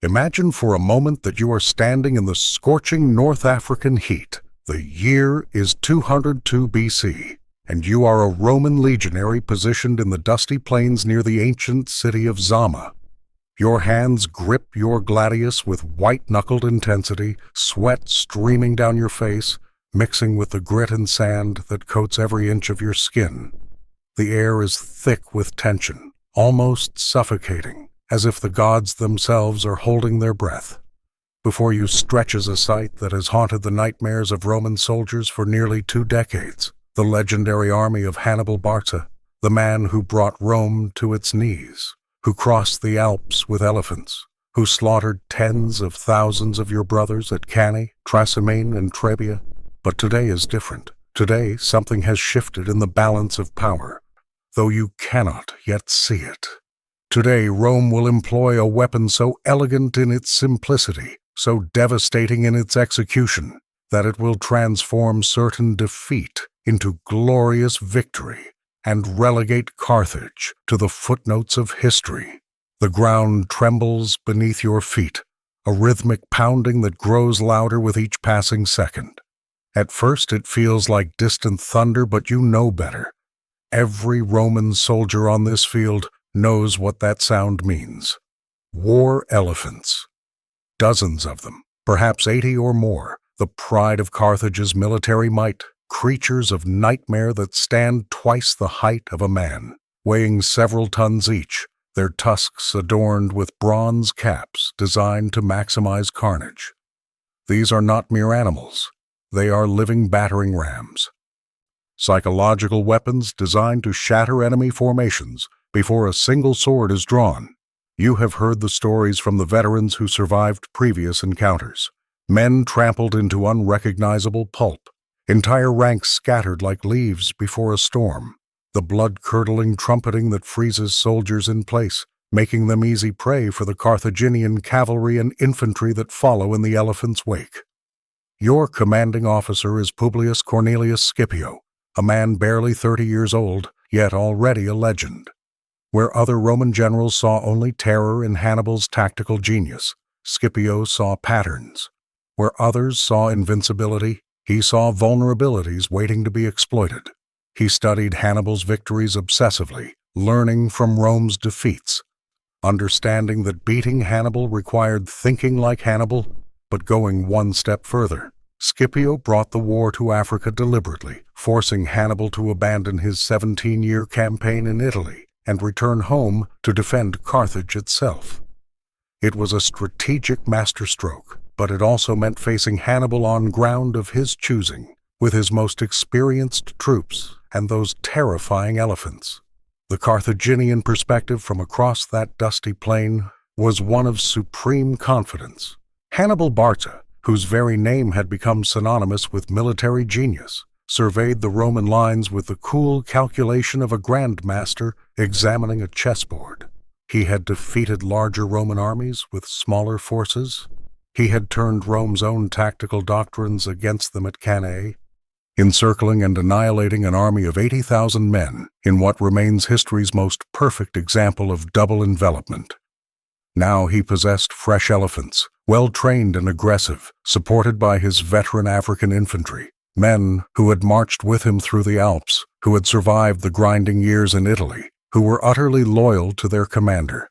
Imagine for a moment that you are standing in the scorching North African heat. The year is 202 BC, and you are a Roman legionary positioned in the dusty plains near the ancient city of Zama. Your hands grip your gladius with white-knuckled intensity, sweat streaming down your face, mixing with the grit and sand that coats every inch of your skin. The air is thick with tension, almost suffocating, as if the gods themselves are holding their breath. Before you stretches a sight that has haunted the nightmares of Roman soldiers for nearly 2 decades, the legendary army of Hannibal Barca, the man who brought Rome to its knees, who crossed the Alps with elephants, who slaughtered tens of thousands of your brothers at Cannae, Trasimene, and Trebia. But today is different. Today, something has shifted in the balance of power, though you cannot yet see it. Today, Rome will employ a weapon so elegant in its simplicity, so devastating in its execution, that it will transform certain defeat into glorious victory and relegate Carthage to the footnotes of history. The ground trembles beneath your feet, a rhythmic pounding that grows louder with each passing second. At first it feels like distant thunder, but you know better. Every Roman soldier on this field knows what that sound means. War elephants. Dozens of them, perhaps 80 or more, the pride of Carthage's military might, creatures of nightmare that stand twice the height of a man, weighing several tons each, their tusks adorned with bronze caps designed to maximize carnage. These are not mere animals. They are living battering rams. Psychological weapons designed to shatter enemy formations before a single sword is drawn. You have heard the stories from the veterans who survived previous encounters. Men trampled into unrecognizable pulp, entire ranks scattered like leaves before a storm, the blood-curdling trumpeting that freezes soldiers in place, making them easy prey for the Carthaginian cavalry and infantry that follow in the elephant's wake. Your commanding officer is Publius Cornelius Scipio, a man barely 30 years old, yet already a legend. Where other Roman generals saw only terror in Hannibal's tactical genius, Scipio saw patterns. Where others saw invincibility, he saw vulnerabilities waiting to be exploited. He studied Hannibal's victories obsessively, learning from Rome's defeats, understanding that beating Hannibal required thinking like Hannibal, but going one step further. Scipio brought the war to Africa deliberately, forcing Hannibal to abandon his 17-year campaign in Italy and return home to defend Carthage itself. It was a strategic masterstroke, but it also meant facing Hannibal on ground of his choosing, with his most experienced troops and those terrifying elephants. The Carthaginian perspective from across that dusty plain was one of supreme confidence. Hannibal Barca, whose very name had become synonymous with military genius, surveyed the Roman lines with the cool calculation of a grandmaster examining a chessboard. He had defeated larger Roman armies with smaller forces. He had turned Rome's own tactical doctrines against them at Cannae, encircling and annihilating an army of 80,000 men in what remains history's most perfect example of double envelopment. Now he possessed fresh elephants, well-trained and aggressive, supported by his veteran African infantry, men who had marched with him through the Alps, who had survived the grinding years in Italy, who were utterly loyal to their commander.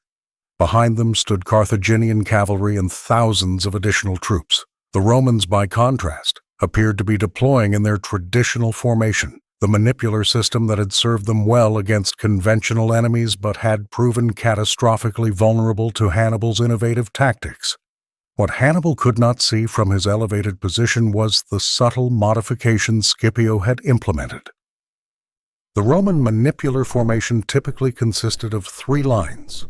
Behind them stood Carthaginian cavalry and thousands of additional troops. The Romans, by contrast, appeared to be deploying in their traditional formation, the manipular system that had served them well against conventional enemies but had proven catastrophically vulnerable to Hannibal's innovative tactics. What Hannibal could not see from his elevated position was the subtle modifications Scipio had implemented. The Roman manipular formation typically consisted of 3 lines: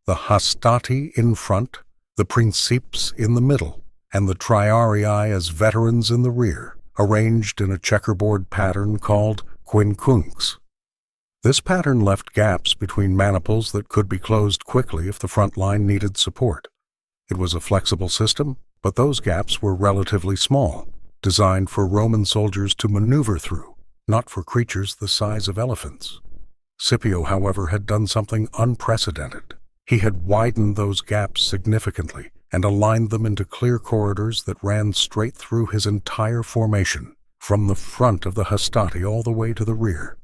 the hastati in front, the princeps in the middle, and the triarii as veterans in the rear, arranged in a checkerboard pattern called quincunx. This pattern left gaps between maniples that could be closed quickly if the front line needed support. It was a flexible system, but those gaps were relatively small, designed for Roman soldiers to maneuver through, not for creatures the size of elephants. Scipio, however, had done something unprecedented. He had widened those gaps significantly, and aligned them into clear corridors that ran straight through his entire formation, from the front of the hastati all the way to the rear.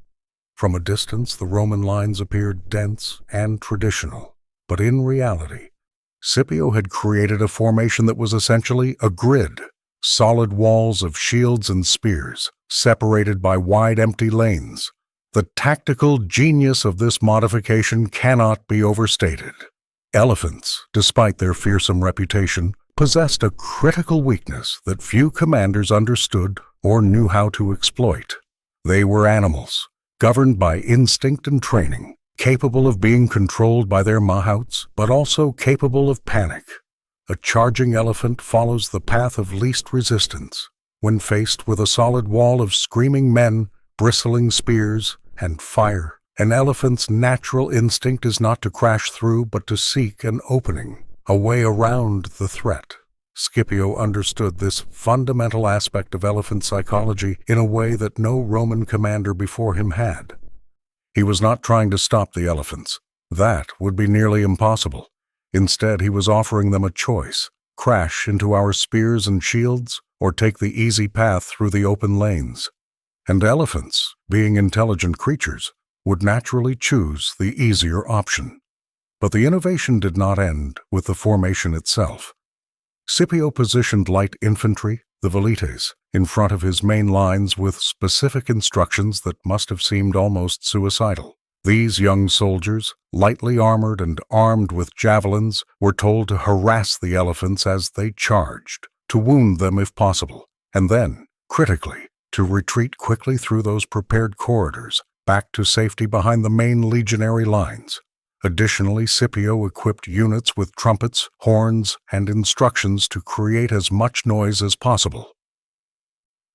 From a distance, the Roman lines appeared dense and traditional, but in reality, Scipio had created a formation that was essentially a grid, solid walls of shields and spears, separated by wide empty lanes. The tactical genius of this modification cannot be overstated. Elephants, despite their fearsome reputation, possessed a critical weakness that few commanders understood or knew how to exploit. They were animals, governed by instinct and training, capable of being controlled by their mahouts, but also capable of panic. A charging elephant follows the path of least resistance. When faced with a solid wall of screaming men, bristling spears, and fire, an elephant's natural instinct is not to crash through, but to seek an opening, a way around the threat. Scipio understood this fundamental aspect of elephant psychology in a way that no Roman commander before him had. He was not trying to stop the elephants. That would be nearly impossible. Instead, he was offering them a choice: crash into our spears and shields, or take the easy path through the open lanes. And elephants, being intelligent creatures, would naturally choose the easier option. But the innovation did not end with the formation itself. Scipio positioned light infantry, the velites, in front of his main lines with specific instructions that must have seemed almost suicidal. These young soldiers, lightly armored and armed with javelins, were told to harass the elephants as they charged, to wound them if possible, and then, critically, to retreat quickly through those prepared corridors, back to safety behind the main legionary lines. Additionally, Scipio equipped units with trumpets, horns, and instructions to create as much noise as possible.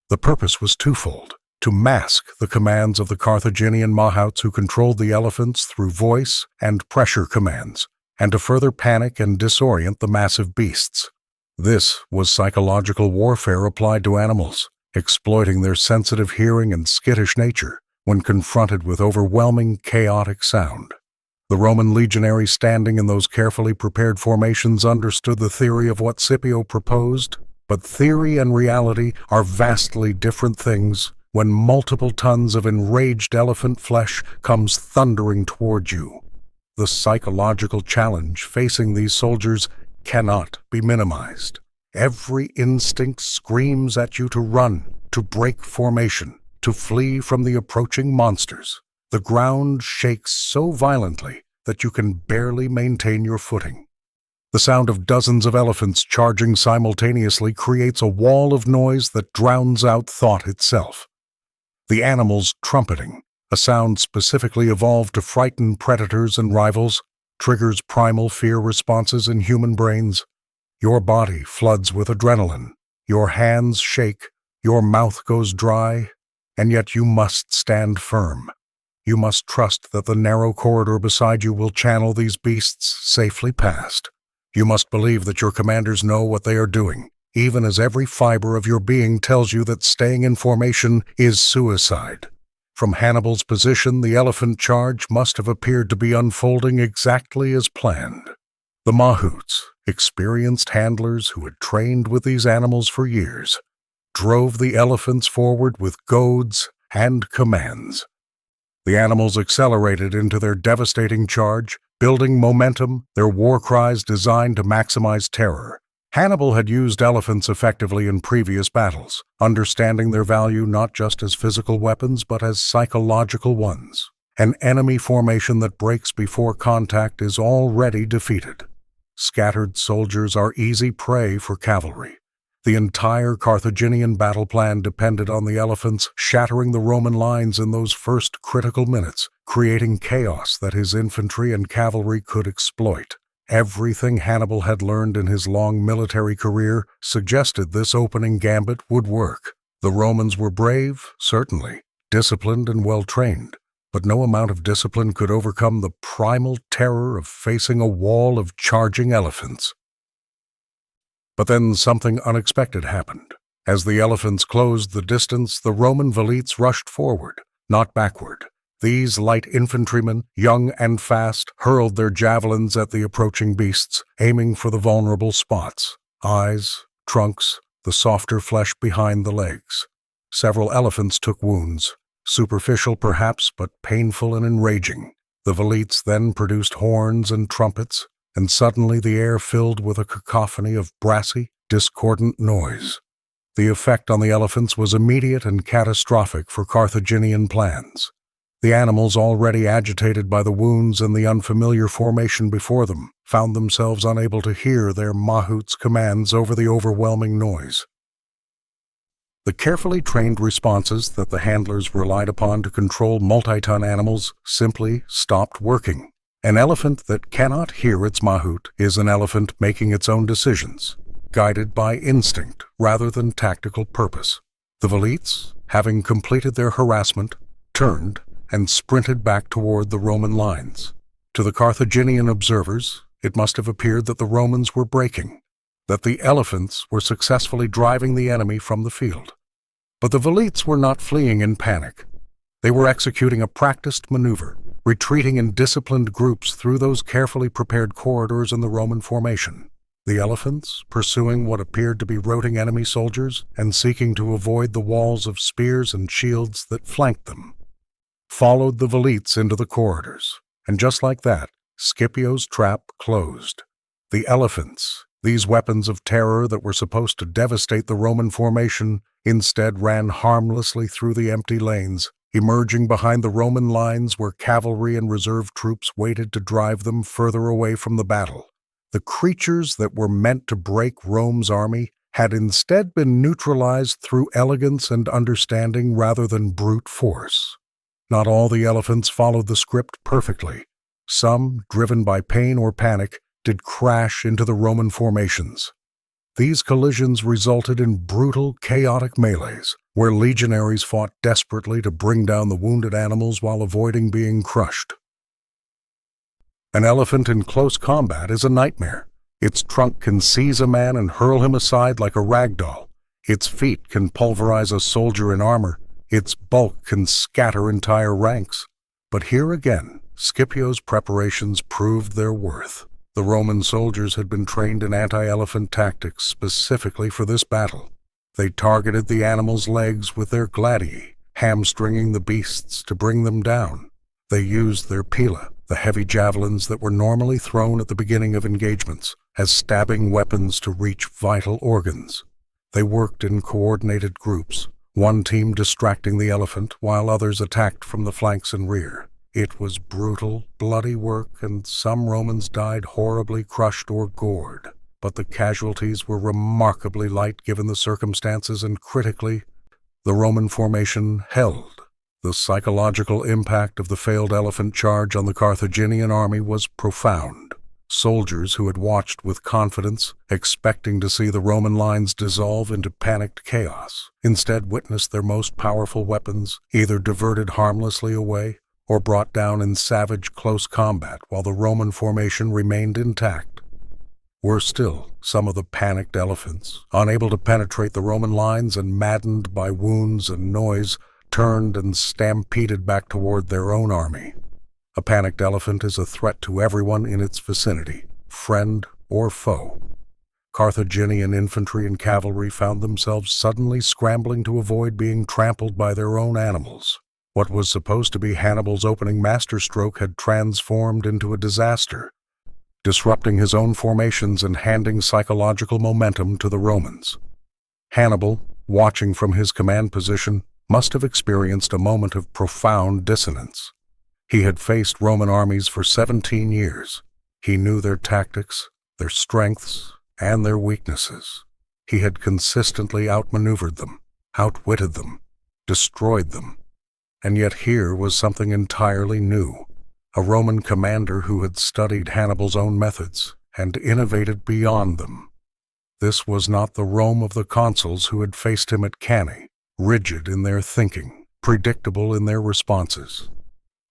The purpose was twofold: to mask the commands of the Carthaginian mahouts who controlled the elephants through voice and pressure commands, and to further panic and disorient the massive beasts. This was psychological warfare applied to animals, exploiting their sensitive hearing and skittish nature when confronted with overwhelming, chaotic sound. The Roman legionaries standing in those carefully prepared formations understood the theory of what Scipio proposed, but theory and reality are vastly different things when multiple tons of enraged elephant flesh comes thundering toward you. The psychological challenge facing these soldiers cannot be minimized. Every instinct screams at you to run, to break formation, to flee from the approaching monsters. The ground shakes so violently that you can barely maintain your footing. The sound of dozens of elephants charging simultaneously creates a wall of noise that drowns out thought itself. The animals trumpeting, a sound specifically evolved to frighten predators and rivals, triggers primal fear responses in human brains. Your body floods with adrenaline, your hands shake, your mouth goes dry, and yet you must stand firm. You must trust that the narrow corridor beside you will channel these beasts safely past. You must believe that your commanders know what they are doing, even as every fiber of your being tells you that staying in formation is suicide. From Hannibal's position, the elephant charge must have appeared to be unfolding exactly as planned. The mahouts, experienced handlers who had trained with these animals for years, drove the elephants forward with goads and commands. The animals accelerated into their devastating charge, building momentum, their war cries designed to maximize terror. Hannibal had used elephants effectively in previous battles, understanding their value not just as physical weapons but as psychological ones. An enemy formation that breaks before contact is already defeated. Scattered soldiers are easy prey for cavalry. The entire Carthaginian battle plan depended on the elephants shattering the Roman lines in those first critical minutes, creating chaos that his infantry and cavalry could exploit. Everything Hannibal had learned in his long military career suggested this opening gambit would work. The Romans were brave, certainly, disciplined and well-trained, but no amount of discipline could overcome the primal terror of facing a wall of charging elephants. But then something unexpected happened. As the elephants closed the distance, the Roman velites rushed forward, not backward. These light infantrymen, young and fast, hurled their javelins at the approaching beasts, aiming for the vulnerable spots: eyes, trunks, the softer flesh behind the legs. Several elephants took wounds, superficial perhaps, but painful and enraging. The velites then produced horns and trumpets, and suddenly the air filled with a cacophony of brassy, discordant noise. The effect on the elephants was immediate and catastrophic for Carthaginian plans. The animals, already agitated by the wounds and the unfamiliar formation before them, found themselves unable to hear their mahout's commands over the overwhelming noise. The carefully trained responses that the handlers relied upon to control multi-ton animals simply stopped working. An elephant that cannot hear its mahout is an elephant making its own decisions, guided by instinct rather than tactical purpose. The velites, having completed their harassment, turned and sprinted back toward the Roman lines. To the Carthaginian observers, it must have appeared that the Romans were breaking, that the elephants were successfully driving the enemy from the field. But the velites were not fleeing in panic. They were executing a practiced maneuver, retreating in disciplined groups through those carefully prepared corridors in the Roman formation. The elephants, pursuing what appeared to be routing enemy soldiers and seeking to avoid the walls of spears and shields that flanked them, followed the velites into the corridors, and just like that, Scipio's trap closed. The elephants, these weapons of terror that were supposed to devastate the Roman formation, instead ran harmlessly through the empty lanes, emerging behind the Roman lines where cavalry and reserve troops waited to drive them further away from the battle. The creatures that were meant to break Rome's army had instead been neutralized through elegance and understanding rather than brute force. Not all the elephants followed the script perfectly. Some, driven by pain or panic, did crash into the Roman formations. These collisions resulted in brutal, chaotic melees, where legionaries fought desperately to bring down the wounded animals while avoiding being crushed. An elephant in close combat is a nightmare. Its trunk can seize a man and hurl him aside like a rag doll. Its feet can pulverize a soldier in armor. Its bulk can scatter entire ranks. But here again, Scipio's preparations proved their worth. The Roman soldiers had been trained in anti-elephant tactics specifically for this battle. They targeted the animals' legs with their gladii, hamstringing the beasts to bring them down. They used their pila, the heavy javelins that were normally thrown at the beginning of engagements, as stabbing weapons to reach vital organs. They worked in coordinated groups, one team distracting the elephant while others attacked from the flanks and rear. It was brutal, bloody work, and some Romans died horribly crushed or gored. But the casualties were remarkably light given the circumstances, and critically, the Roman formation held. The psychological impact of the failed elephant charge on the Carthaginian army was profound. Soldiers who had watched with confidence, expecting to see the Roman lines dissolve into panicked chaos, instead witnessed their most powerful weapons either diverted harmlessly away or brought down in savage close combat while the Roman formation remained intact. Worse still, some of the panicked elephants, unable to penetrate the Roman lines and maddened by wounds and noise, turned and stampeded back toward their own army. A panicked elephant is a threat to everyone in its vicinity, friend or foe. Carthaginian infantry and cavalry found themselves suddenly scrambling to avoid being trampled by their own animals. What was supposed to be Hannibal's opening masterstroke had transformed into a disaster, disrupting his own formations and handing psychological momentum to the Romans. Hannibal, watching from his command position, must have experienced a moment of profound dissonance. He had faced Roman armies for 17 years. He knew their tactics, their strengths, and their weaknesses. He had consistently outmaneuvered them, outwitted them, destroyed them. And yet here was something entirely new, a Roman commander who had studied Hannibal's own methods and innovated beyond them. This was not the Rome of the consuls who had faced him at Cannae, rigid in their thinking, predictable in their responses.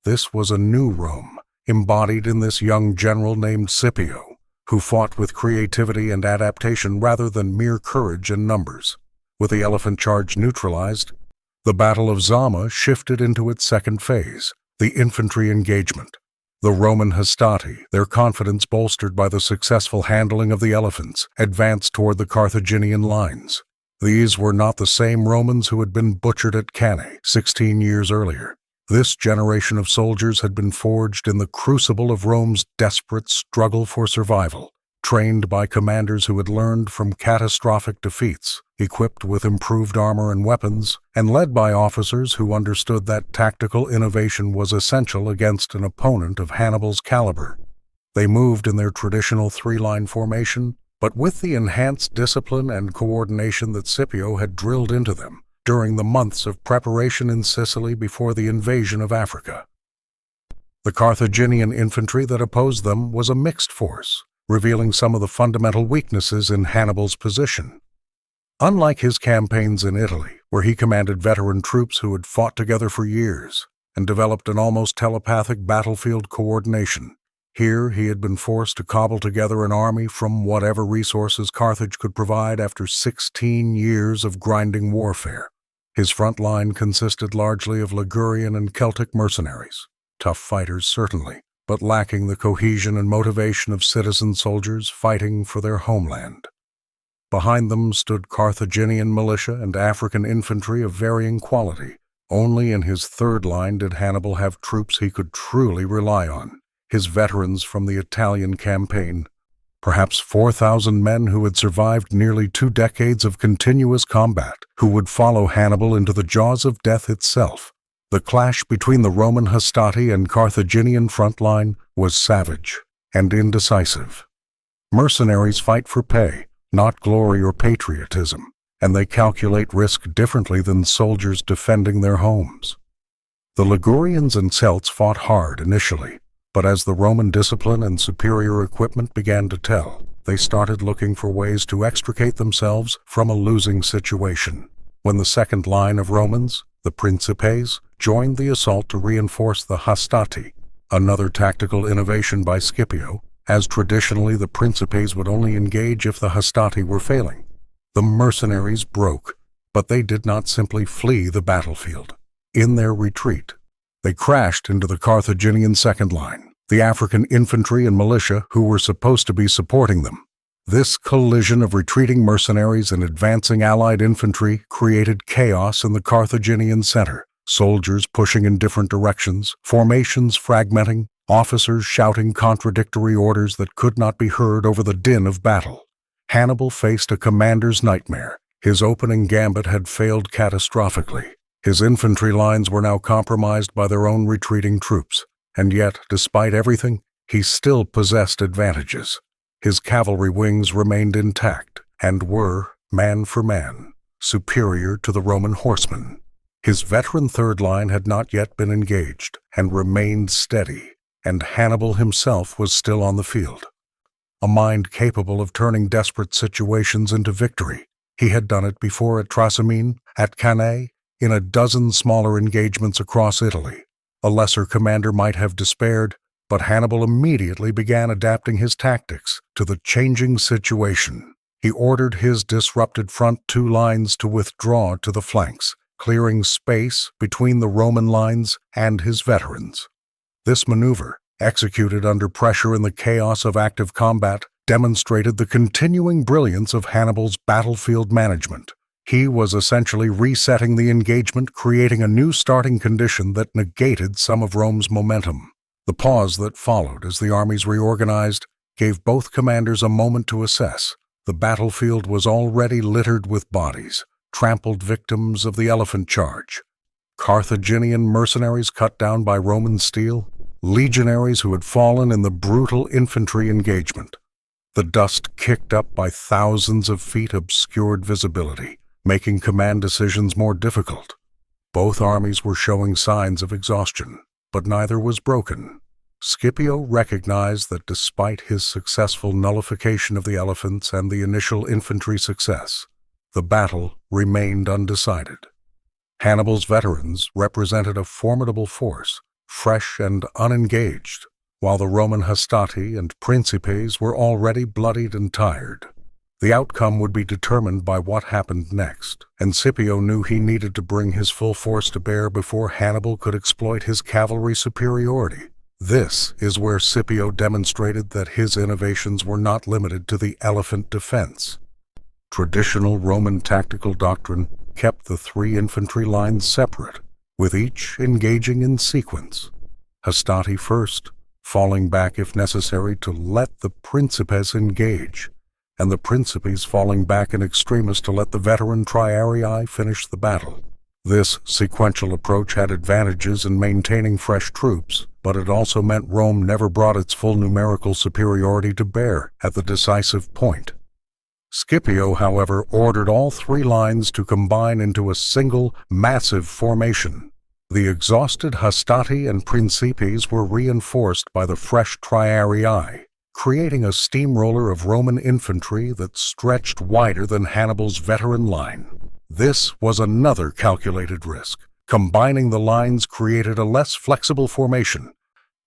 This was a new Rome, embodied in this young general named Scipio, who fought with creativity and adaptation rather than mere courage and numbers. With the elephant charge neutralized, the Battle of Zama shifted into its second phase, The infantry engagement. The Roman hastati, their confidence bolstered by the successful handling of the elephants, advanced toward the Carthaginian lines. These were not the same Romans who had been butchered at Cannae 16 years earlier. This generation of soldiers had been forged in the crucible of Rome's desperate struggle for survival, trained by commanders who had learned from catastrophic defeats, equipped with improved armor and weapons, and led by officers who understood that tactical innovation was essential against an opponent of Hannibal's caliber. They moved in their traditional three-line formation, but with the enhanced discipline and coordination that Scipio had drilled into them during the months of preparation in Sicily before the invasion of Africa. The Carthaginian infantry that opposed them was a mixed force, revealing some of the fundamental weaknesses in Hannibal's position. Unlike his campaigns in Italy, where he commanded veteran troops who had fought together for years and developed an almost telepathic battlefield coordination, here he had been forced to cobble together an army from whatever resources Carthage could provide after 16 years of grinding warfare. His front line consisted largely of Ligurian and Celtic mercenaries, tough fighters certainly, but lacking the cohesion and motivation of citizen soldiers fighting for their homeland. Behind them stood Carthaginian militia and African infantry of varying quality. Only in his third line did Hannibal have troops he could truly rely on, his veterans from the Italian campaign. Perhaps 4,000 men who had survived nearly 2 decades of continuous combat, who would follow Hannibal into the jaws of death itself. The clash between the Roman hastati and Carthaginian front line was savage and indecisive. Mercenaries fight for pay, not glory or patriotism, and they calculate risk differently than soldiers defending their homes. The Ligurians and Celts fought hard initially, but as the Roman discipline and superior equipment began to tell, they started looking for ways to extricate themselves from a losing situation. When the second line of Romans, the Principes, joined the assault to reinforce the hastati, another tactical innovation by Scipio, as traditionally the Principes would only engage if the hastati were failing. The mercenaries broke, but they did not simply flee the battlefield. In their retreat, they crashed into the Carthaginian second line, the African infantry and militia who were supposed to be supporting them. This collision of retreating mercenaries and advancing allied infantry created chaos in the Carthaginian center, soldiers pushing in different directions, formations fragmenting, officers shouting contradictory orders that could not be heard over the din of battle. Hannibal faced a commander's nightmare. His opening gambit had failed catastrophically. His infantry lines were now compromised by their own retreating troops, and yet, despite everything, he still possessed advantages. His cavalry wings remained intact and were, man for man, superior to the Roman horsemen. His veteran third line had not yet been engaged and remained steady, and Hannibal himself was still on the field. A mind capable of turning desperate situations into victory. He had done it before at Trasimene, at Cannae, in a dozen smaller engagements across Italy. A lesser commander might have despaired, but Hannibal immediately began adapting his tactics to the changing situation. He ordered his disrupted front 2 lines to withdraw to the flanks, clearing space between the Roman lines and his veterans. This maneuver, executed under pressure in the chaos of active combat, demonstrated the continuing brilliance of Hannibal's battlefield management. He was essentially resetting the engagement, creating a new starting condition that negated some of Rome's momentum. The pause that followed as the armies reorganized gave both commanders a moment to assess. The battlefield was already littered with bodies, trampled victims of the elephant charge. Carthaginian mercenaries cut down by Roman steel, legionaries who had fallen in the brutal infantry engagement. The dust kicked up by thousands of feet obscured visibility, making command decisions more difficult. Both armies were showing signs of exhaustion, but neither was broken. Scipio recognized that despite his successful nullification of the elephants and the initial infantry success, the battle remained undecided. Hannibal's veterans represented a formidable force, fresh and unengaged, while the Roman hastati and Principes were already bloodied and tired. The outcome would be determined by what happened next, and Scipio knew he needed to bring his full force to bear before Hannibal could exploit his cavalry superiority. This is where Scipio demonstrated that his innovations were not limited to the elephant defense. Traditional Roman tactical doctrine kept the three infantry lines separate, with each engaging in sequence. Hastati first, falling back if necessary to let the Principes engage, and the Principes falling back in extremis to let the veteran triarii finish the battle. This sequential approach had advantages in maintaining fresh troops, but it also meant Rome never brought its full numerical superiority to bear at the decisive point. Scipio, however, ordered all three lines to combine into a single, massive formation. The exhausted Hastati and Principes were reinforced by the fresh triarii, creating a steamroller of Roman infantry that stretched wider than Hannibal's veteran line. This was another calculated risk. Combining the lines created a less flexible formation,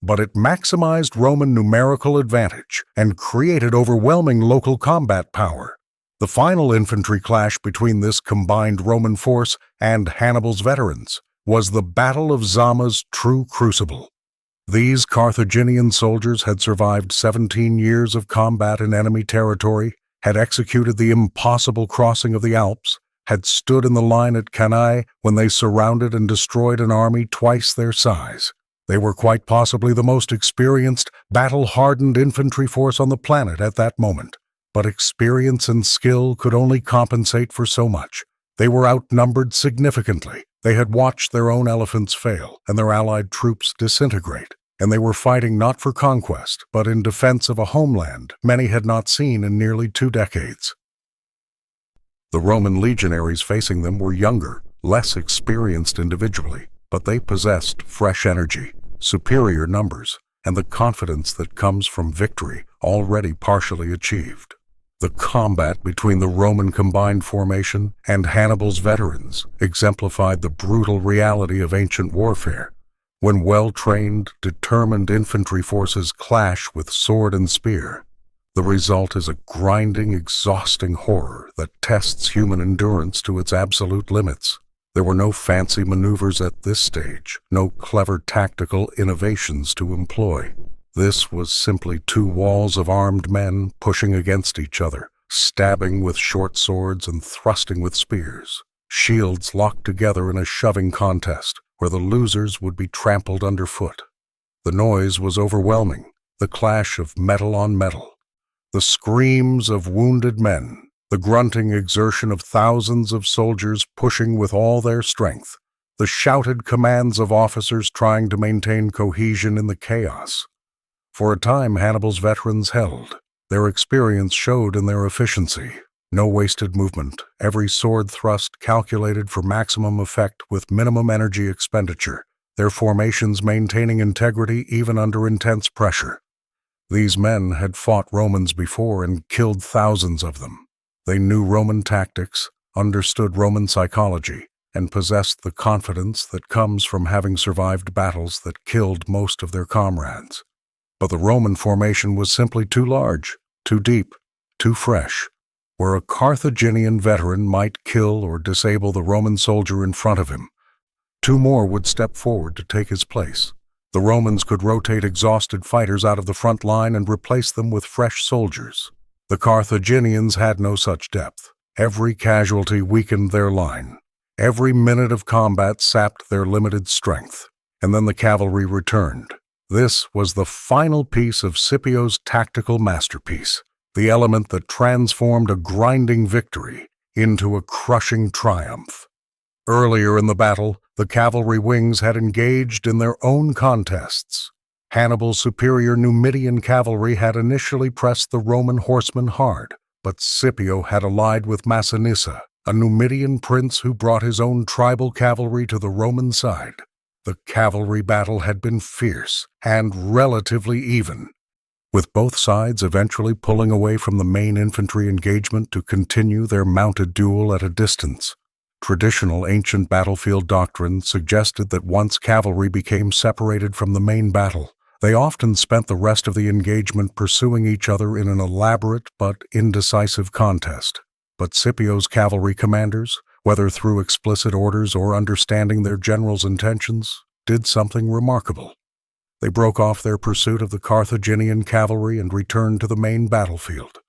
but it maximized Roman numerical advantage and created overwhelming local combat power. The final infantry clash between this combined Roman force and Hannibal's veterans was the Battle of Zama's true crucible. These Carthaginian soldiers had survived 17 years of combat in enemy territory, had executed the impossible crossing of the Alps, had stood in the line at Cannae when they surrounded and destroyed an army twice their size. They were quite possibly the most experienced, battle-hardened infantry force on the planet at that moment. But experience and skill could only compensate for so much. They were outnumbered significantly. They had watched their own elephants fail and their allied troops disintegrate, and they were fighting not for conquest, but in defense of a homeland many had not seen in nearly 2 decades. The Roman legionaries facing them were younger, less experienced individually, but they possessed fresh energy, superior numbers, and the confidence that comes from victory already partially achieved. The combat between the Roman combined formation and Hannibal's veterans exemplified the brutal reality of ancient warfare. When well-trained, determined infantry forces clash with sword and spear, the result is a grinding, exhausting horror that tests human endurance to its absolute limits. There were no fancy maneuvers at this stage, no clever tactical innovations to employ. This was simply 2 walls of armed men pushing against each other, stabbing with short swords and thrusting with spears, shields locked together in a shoving contest where the losers would be trampled underfoot. The noise was overwhelming, the clash of metal on metal, the screams of wounded men, the grunting exertion of thousands of soldiers pushing with all their strength, the shouted commands of officers trying to maintain cohesion in the chaos. For a time, Hannibal's veterans held. Their experience showed in their efficiency. No wasted movement, every sword thrust calculated for maximum effect with minimum energy expenditure, their formations maintaining integrity even under intense pressure. These men had fought Romans before and killed thousands of them. They knew Roman tactics, understood Roman psychology, and possessed the confidence that comes from having survived battles that killed most of their comrades. But the Roman formation was simply too large, too deep, too fresh, where a Carthaginian veteran might kill or disable the Roman soldier in front of him. 2 more would step forward to take his place. The Romans could rotate exhausted fighters out of the front line and replace them with fresh soldiers. The Carthaginians had no such depth. Every casualty weakened their line. Every minute of combat sapped their limited strength. And then the cavalry returned. This was the final piece of Scipio's tactical masterpiece, the element that transformed a grinding victory into a crushing triumph. Earlier in the battle, the cavalry wings had engaged in their own contests. Hannibal's superior Numidian cavalry had initially pressed the Roman horsemen hard, but Scipio had allied with Massinissa, a Numidian prince who brought his own tribal cavalry to the Roman side. The cavalry battle had been fierce and relatively even, with both sides eventually pulling away from the main infantry engagement to continue their mounted duel at a distance. Traditional ancient battlefield doctrine suggested that once cavalry became separated from the main battle, They often spent the rest of the engagement pursuing each other in an elaborate but indecisive contest. But Scipio's cavalry commanders, whether through explicit orders or understanding their general's intentions, did something remarkable. They broke off their pursuit of the Carthaginian cavalry and returned to the main battlefield.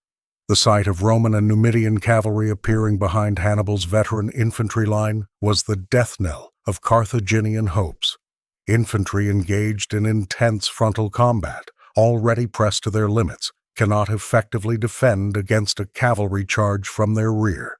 The sight of Roman and Numidian cavalry appearing behind Hannibal's veteran infantry line was the death knell of Carthaginian hopes. Infantry engaged in intense frontal combat, already pressed to their limits, cannot effectively defend against a cavalry charge from their rear.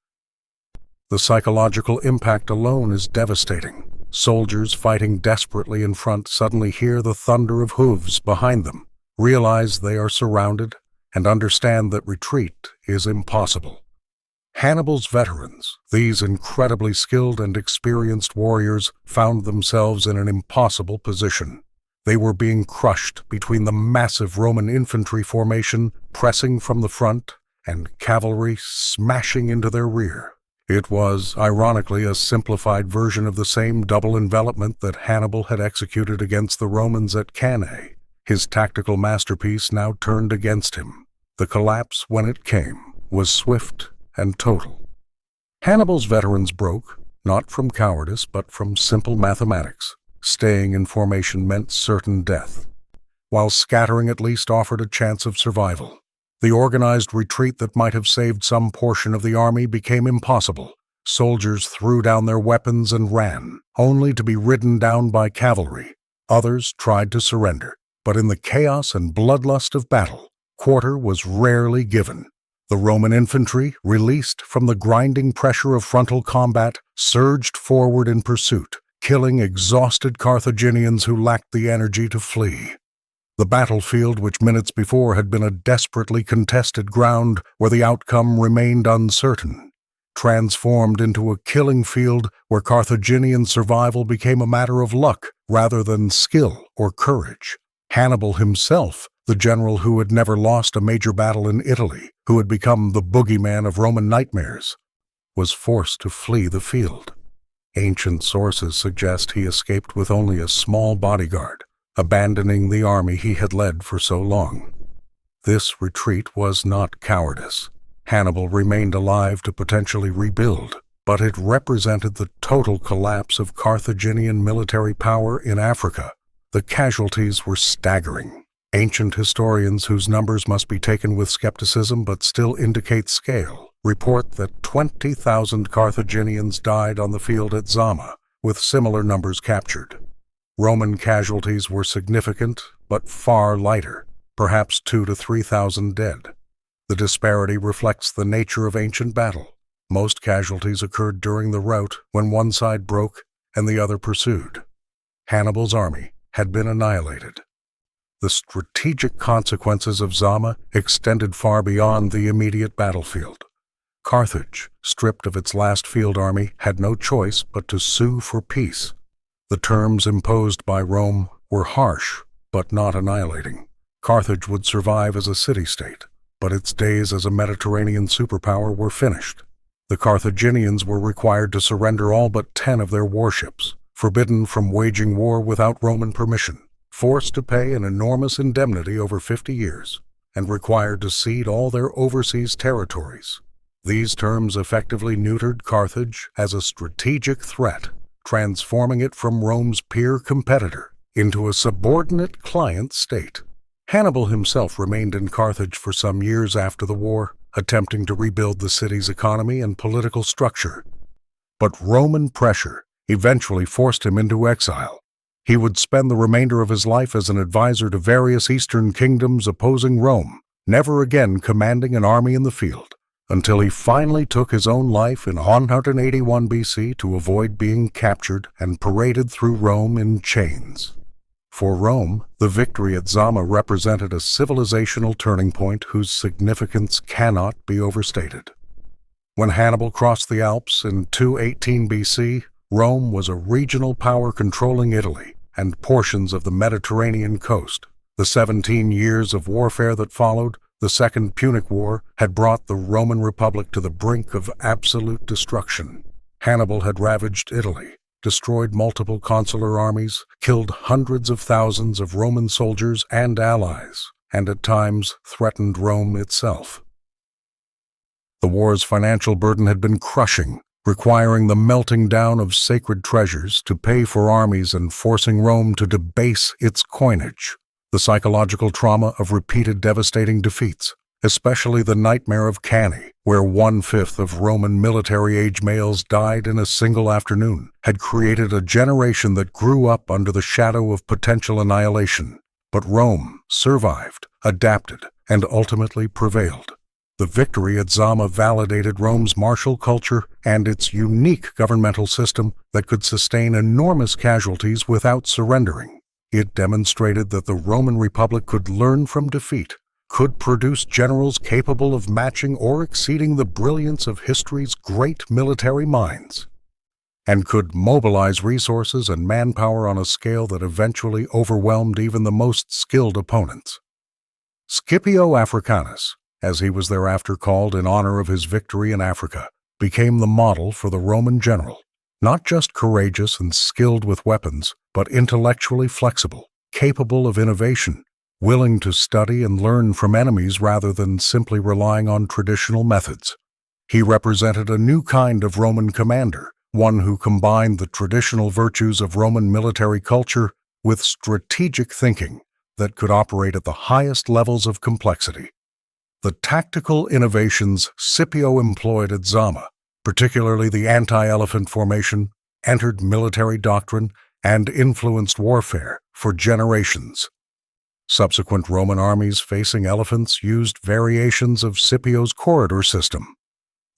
The psychological impact alone is devastating. Soldiers fighting desperately in front suddenly hear the thunder of hooves behind them, realize they are surrounded, and understand that retreat is impossible. Hannibal's veterans, these incredibly skilled and experienced warriors, found themselves in an impossible position. They were being crushed between the massive Roman infantry formation pressing from the front and cavalry smashing into their rear. It was, ironically, a simplified version of the same double envelopment that Hannibal had executed against the Romans at Cannae. His tactical masterpiece now turned against him. The collapse, when it came, was swift and total. Hannibal's veterans broke, not from cowardice, but from simple mathematics. Staying in formation meant certain death, while scattering at least offered a chance of survival. The organized retreat that might have saved some portion of the army became impossible. Soldiers threw down their weapons and ran, only to be ridden down by cavalry. Others tried to surrender, but in the chaos and bloodlust of battle, quarter was rarely given. The Roman infantry, released from the grinding pressure of frontal combat, surged forward in pursuit, killing exhausted Carthaginians who lacked the energy to flee. The battlefield, which minutes before had been a desperately contested ground where the outcome remained uncertain, transformed into a killing field where Carthaginian survival became a matter of luck rather than skill or courage. Hannibal himself, the general who had never lost a major battle in Italy, who had become the boogeyman of Roman nightmares, was forced to flee the field. Ancient sources suggest he escaped with only a small bodyguard, abandoning the army he had led for so long. This retreat was not cowardice. Hannibal remained alive to potentially rebuild, but it represented the total collapse of Carthaginian military power in Africa. The casualties were staggering. Ancient historians, whose numbers must be taken with skepticism but still indicate scale, report that 20,000 Carthaginians died on the field at Zama, with similar numbers captured. Roman casualties were significant, but far lighter, perhaps 2,000 to 3,000 dead. The disparity reflects the nature of ancient battle. Most casualties occurred during the rout when one side broke and the other pursued. Hannibal's army had been annihilated. The strategic consequences of Zama extended far beyond the immediate battlefield. Carthage, stripped of its last field army, had no choice but to sue for peace. The terms imposed by Rome were harsh, but not annihilating. Carthage would survive as a city-state, but its days as a Mediterranean superpower were finished. The Carthaginians were required to surrender all but 10 of their warships, forbidden from waging war without Roman permission, forced to pay an enormous indemnity over 50 years, and required to cede all their overseas territories. These terms effectively neutered Carthage as a strategic threat, transforming it from Rome's peer competitor into a subordinate client state. Hannibal himself remained in Carthage for some years after the war, attempting to rebuild the city's economy and political structure. But Roman pressure eventually forced him into exile. He would spend the remainder of his life as an advisor to various eastern kingdoms opposing Rome, never again commanding an army in the field, until he finally took his own life in 181 BC to avoid being captured and paraded through Rome in chains. For Rome, the victory at Zama represented a civilizational turning point whose significance cannot be overstated. When Hannibal crossed the Alps in 218 BC, Rome was a regional power controlling Italy and portions of the Mediterranean coast. The 17 years of warfare that followed, the Second Punic War, had brought the Roman Republic to the brink of absolute destruction. Hannibal had ravaged Italy, destroyed multiple consular armies, killed hundreds of thousands of Roman soldiers and allies, and at times threatened Rome itself. The war's financial burden had been crushing, requiring the melting down of sacred treasures to pay for armies and forcing Rome to debase its coinage. The psychological trauma of repeated devastating defeats, especially the nightmare of Cannae, where 1/5 of Roman military-age males died in a single afternoon, had created a generation that grew up under the shadow of potential annihilation. But Rome survived, adapted, and ultimately prevailed. The victory at Zama validated Rome's martial culture and its unique governmental system that could sustain enormous casualties without surrendering. It demonstrated that the Roman Republic could learn from defeat, could produce generals capable of matching or exceeding the brilliance of history's great military minds, and could mobilize resources and manpower on a scale that eventually overwhelmed even the most skilled opponents. Scipio Africanus, as he was thereafter called in honor of his victory in Africa, became the model for the Roman general, not just courageous and skilled with weapons, but intellectually flexible, capable of innovation, willing to study and learn from enemies rather than simply relying on traditional methods. He represented a new kind of Roman commander, one who combined the traditional virtues of Roman military culture with strategic thinking that could operate at the highest levels of complexity. The tactical innovations Scipio employed at Zama, particularly the anti-elephant formation, entered military doctrine and influenced warfare for generations. Subsequent Roman armies facing elephants used variations of Scipio's corridor system.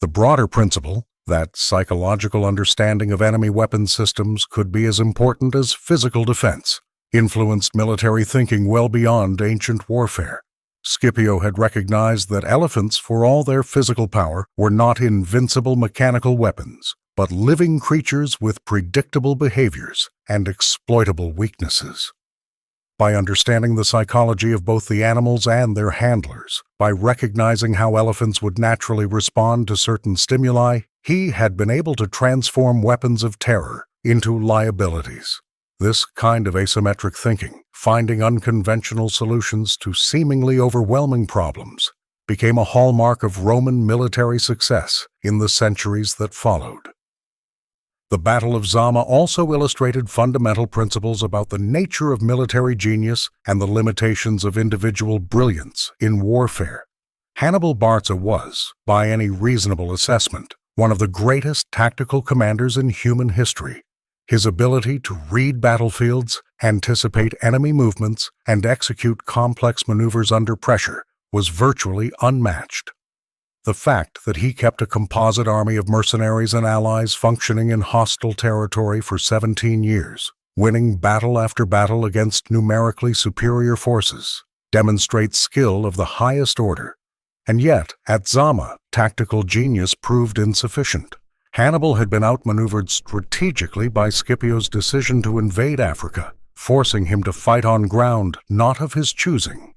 The broader principle that psychological understanding of enemy weapon systems could be as important as physical defense influenced military thinking well beyond ancient warfare. Scipio had recognized that elephants, for all their physical power, were not invincible mechanical weapons, but living creatures with predictable behaviors and exploitable weaknesses. By understanding the psychology of both the animals and their handlers, by recognizing how elephants would naturally respond to certain stimuli, he had been able to transform weapons of terror into liabilities. This kind of asymmetric thinking, finding unconventional solutions to seemingly overwhelming problems, became a hallmark of Roman military success in the centuries that followed. The Battle of Zama also illustrated fundamental principles about the nature of military genius and the limitations of individual brilliance in warfare. Hannibal Barca was, by any reasonable assessment, one of the greatest tactical commanders in human history. His ability to read battlefields, anticipate enemy movements, and execute complex maneuvers under pressure was virtually unmatched. The fact that he kept a composite army of mercenaries and allies functioning in hostile territory for 17 years, winning battle after battle against numerically superior forces, demonstrates skill of the highest order. And yet, at Zama, tactical genius proved insufficient. Hannibal had been outmaneuvered strategically by Scipio's decision to invade Africa, forcing him to fight on ground not of his choosing.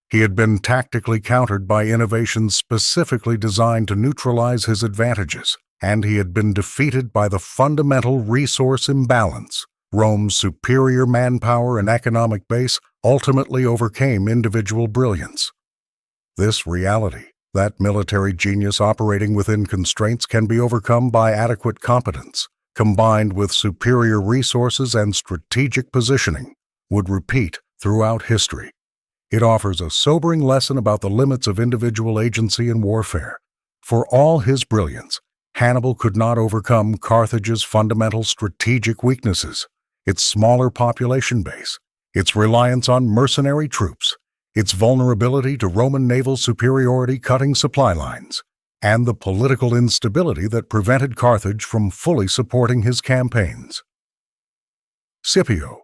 He had been tactically countered by innovations specifically designed to neutralize his advantages, and he had been defeated by the fundamental resource imbalance. Rome's superior manpower and economic base ultimately overcame individual brilliance. This reality, that military genius operating within constraints can be overcome by adequate competence, combined with superior resources and strategic positioning, would repeat throughout history. It offers a sobering lesson about the limits of individual agency in warfare. For all his brilliance, Hannibal could not overcome Carthage's fundamental strategic weaknesses, its smaller population base, its reliance on mercenary troops, its vulnerability to Roman naval superiority cutting supply lines, and the political instability that prevented Carthage from fully supporting his campaigns. Scipio,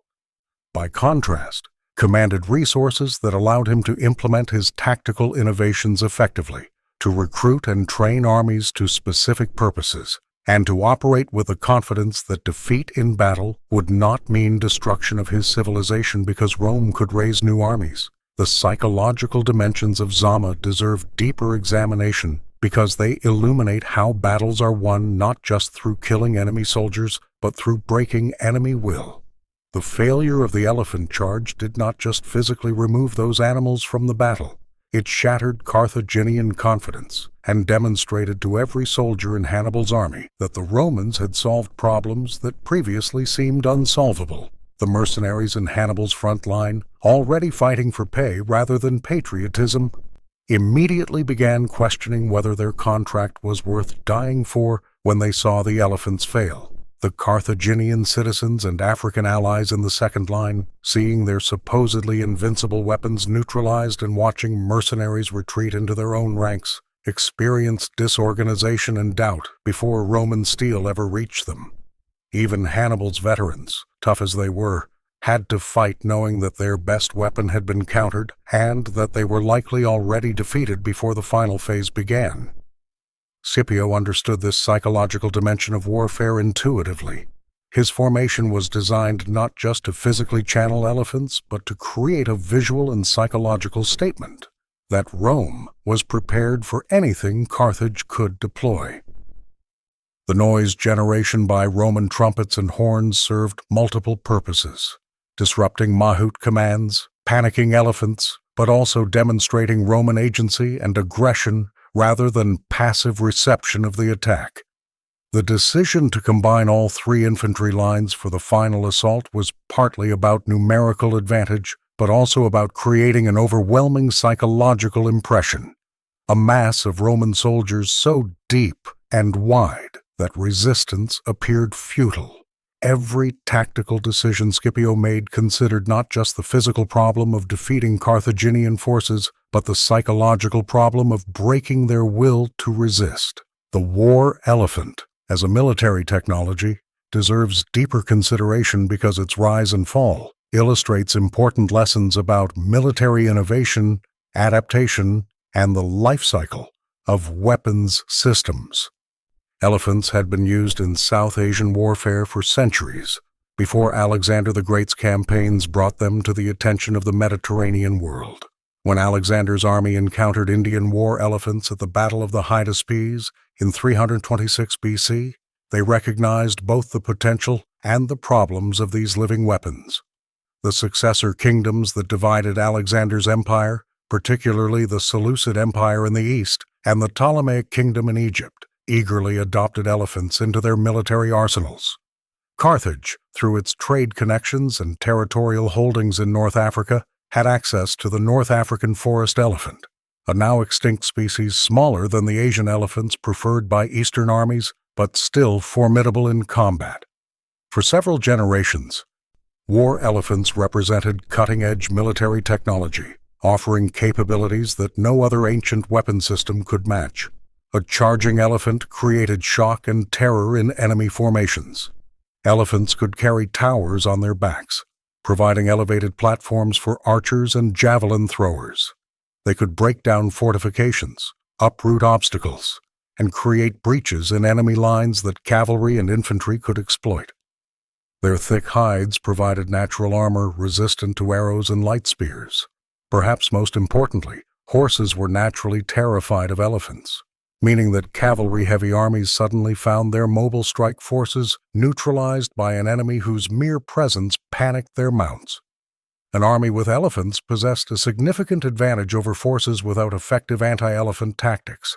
by contrast, commanded resources that allowed him to implement his tactical innovations effectively, to recruit and train armies to specific purposes, and to operate with the confidence that defeat in battle would not mean destruction of his civilization because Rome could raise new armies. The psychological dimensions of Zama deserve deeper examination because they illuminate how battles are won not just through killing enemy soldiers, but through breaking enemy will. The failure of the elephant charge did not just physically remove those animals from the battle. It shattered Carthaginian confidence and demonstrated to every soldier in Hannibal's army that the Romans had solved problems that previously seemed unsolvable. The mercenaries in Hannibal's front line, already fighting for pay rather than patriotism, immediately began questioning whether their contract was worth dying for when they saw the elephants fail. The Carthaginian citizens and African allies in the second line, seeing their supposedly invincible weapons neutralized and watching mercenaries retreat into their own ranks, experienced disorganization and doubt before Roman steel ever reached them. Even Hannibal's veterans, tough as they were, had to fight knowing that their best weapon had been countered and that they were likely already defeated before the final phase began. Scipio understood this psychological dimension of warfare intuitively. His formation was designed not just to physically channel elephants, but to create a visual and psychological statement that Rome was prepared for anything Carthage could deploy. The noise generation by Roman trumpets and horns served multiple purposes, disrupting Mahout commands, panicking elephants, but also demonstrating Roman agency and aggression rather than passive reception of the attack. The decision to combine all three infantry lines for the final assault was partly about numerical advantage, but also about creating an overwhelming psychological impression. A mass of Roman soldiers so deep and wide that resistance appeared futile. Every tactical decision Scipio made considered not just the physical problem of defeating Carthaginian forces, but the psychological problem of breaking their will to resist. The war elephant, as a military technology, deserves deeper consideration because its rise and fall illustrates important lessons about military innovation, adaptation, and the life cycle of weapons systems. Elephants had been used in South Asian warfare for centuries, before Alexander the Great's campaigns brought them to the attention of the Mediterranean world. When Alexander's army encountered Indian war elephants at the Battle of the Hydaspes in 326 BC, they recognized both the potential and the problems of these living weapons. The successor kingdoms that divided Alexander's empire, particularly the Seleucid Empire in the east and the Ptolemaic kingdom in Egypt, eagerly adopted elephants into their military arsenals. Carthage, through its trade connections and territorial holdings in North Africa, had access to the North African forest elephant, a now extinct species smaller than the Asian elephants preferred by Eastern armies, but still formidable in combat. For several generations, war elephants represented cutting-edge military technology, offering capabilities that no other ancient weapon system could match. A charging elephant created shock and terror in enemy formations. Elephants could carry towers on their backs, providing elevated platforms for archers and javelin throwers. They could break down fortifications, uproot obstacles, and create breaches in enemy lines that cavalry and infantry could exploit. Their thick hides provided natural armor resistant to arrows and light spears. Perhaps most importantly, horses were naturally terrified of elephants, meaning that cavalry-heavy armies suddenly found their mobile strike forces neutralized by an enemy whose mere presence panicked their mounts. An army with elephants possessed a significant advantage over forces without effective anti-elephant tactics.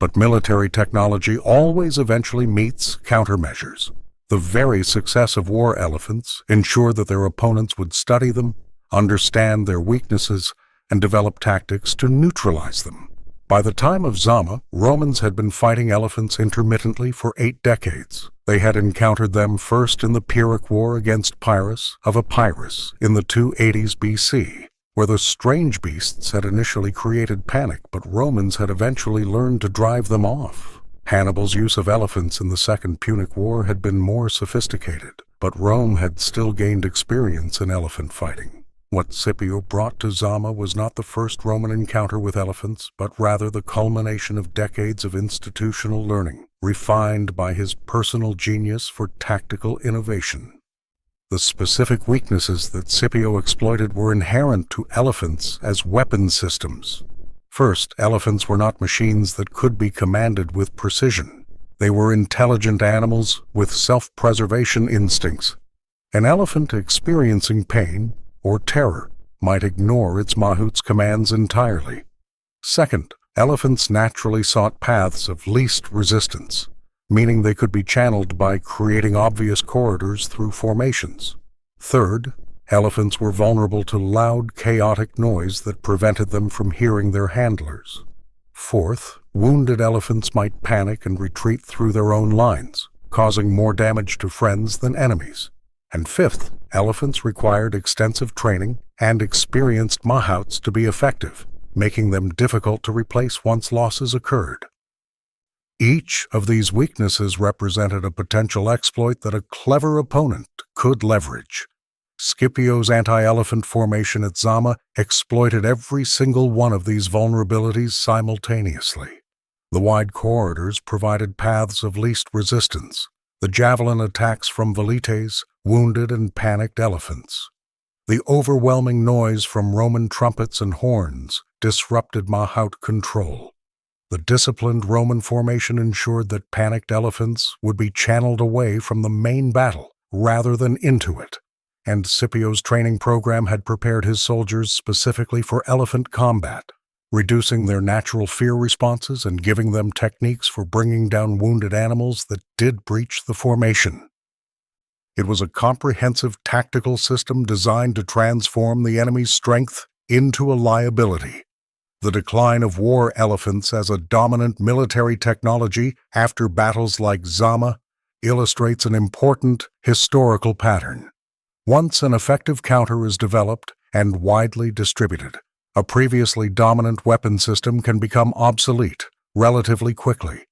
But military technology always eventually meets countermeasures. The very success of war elephants ensured that their opponents would study them, understand their weaknesses, and develop tactics to neutralize them. By the time of Zama, Romans had been fighting elephants intermittently for 8 decades. They had encountered them first in the Pyrrhic War against Pyrrhus of Epirus in the 280s BC, where the strange beasts had initially created panic, but Romans had eventually learned to drive them off. Hannibal's use of elephants in the Second Punic War had been more sophisticated, but Rome had still gained experience in elephant fighting. What Scipio brought to Zama was not the first Roman encounter with elephants, but rather the culmination of decades of institutional learning, refined by his personal genius for tactical innovation. The specific weaknesses that Scipio exploited were inherent to elephants as weapon systems. First, elephants were not machines that could be commanded with precision. They were intelligent animals with self-preservation instincts. An elephant experiencing pain or terror might ignore its mahout's commands entirely. Second, elephants naturally sought paths of least resistance, meaning they could be channeled by creating obvious corridors through formations. Third, elephants were vulnerable to loud, chaotic noise that prevented them from hearing their handlers. Fourth, wounded elephants might panic and retreat through their own lines, causing more damage to friends than enemies. And fifth, elephants required extensive training and experienced mahouts to be effective, making them difficult to replace once losses occurred. Each of these weaknesses represented a potential exploit that a clever opponent could leverage. Scipio's anti-elephant formation at Zama exploited every single one of these vulnerabilities simultaneously. The wide corridors provided paths of least resistance. The javelin attacks from velites wounded and panicked elephants. The overwhelming noise from Roman trumpets and horns disrupted mahout control. The disciplined Roman formation ensured that panicked elephants would be channeled away from the main battle rather than into it. And Scipio's training program had prepared his soldiers specifically for elephant combat, reducing their natural fear responses and giving them techniques for bringing down wounded animals that did breach the formation. It was a comprehensive tactical system designed to transform the enemy's strength into a liability. The decline of war elephants as a dominant military technology after battles like Zama illustrates an important historical pattern. Once an effective counter is developed and widely distributed, a previously dominant weapon system can become obsolete relatively quickly.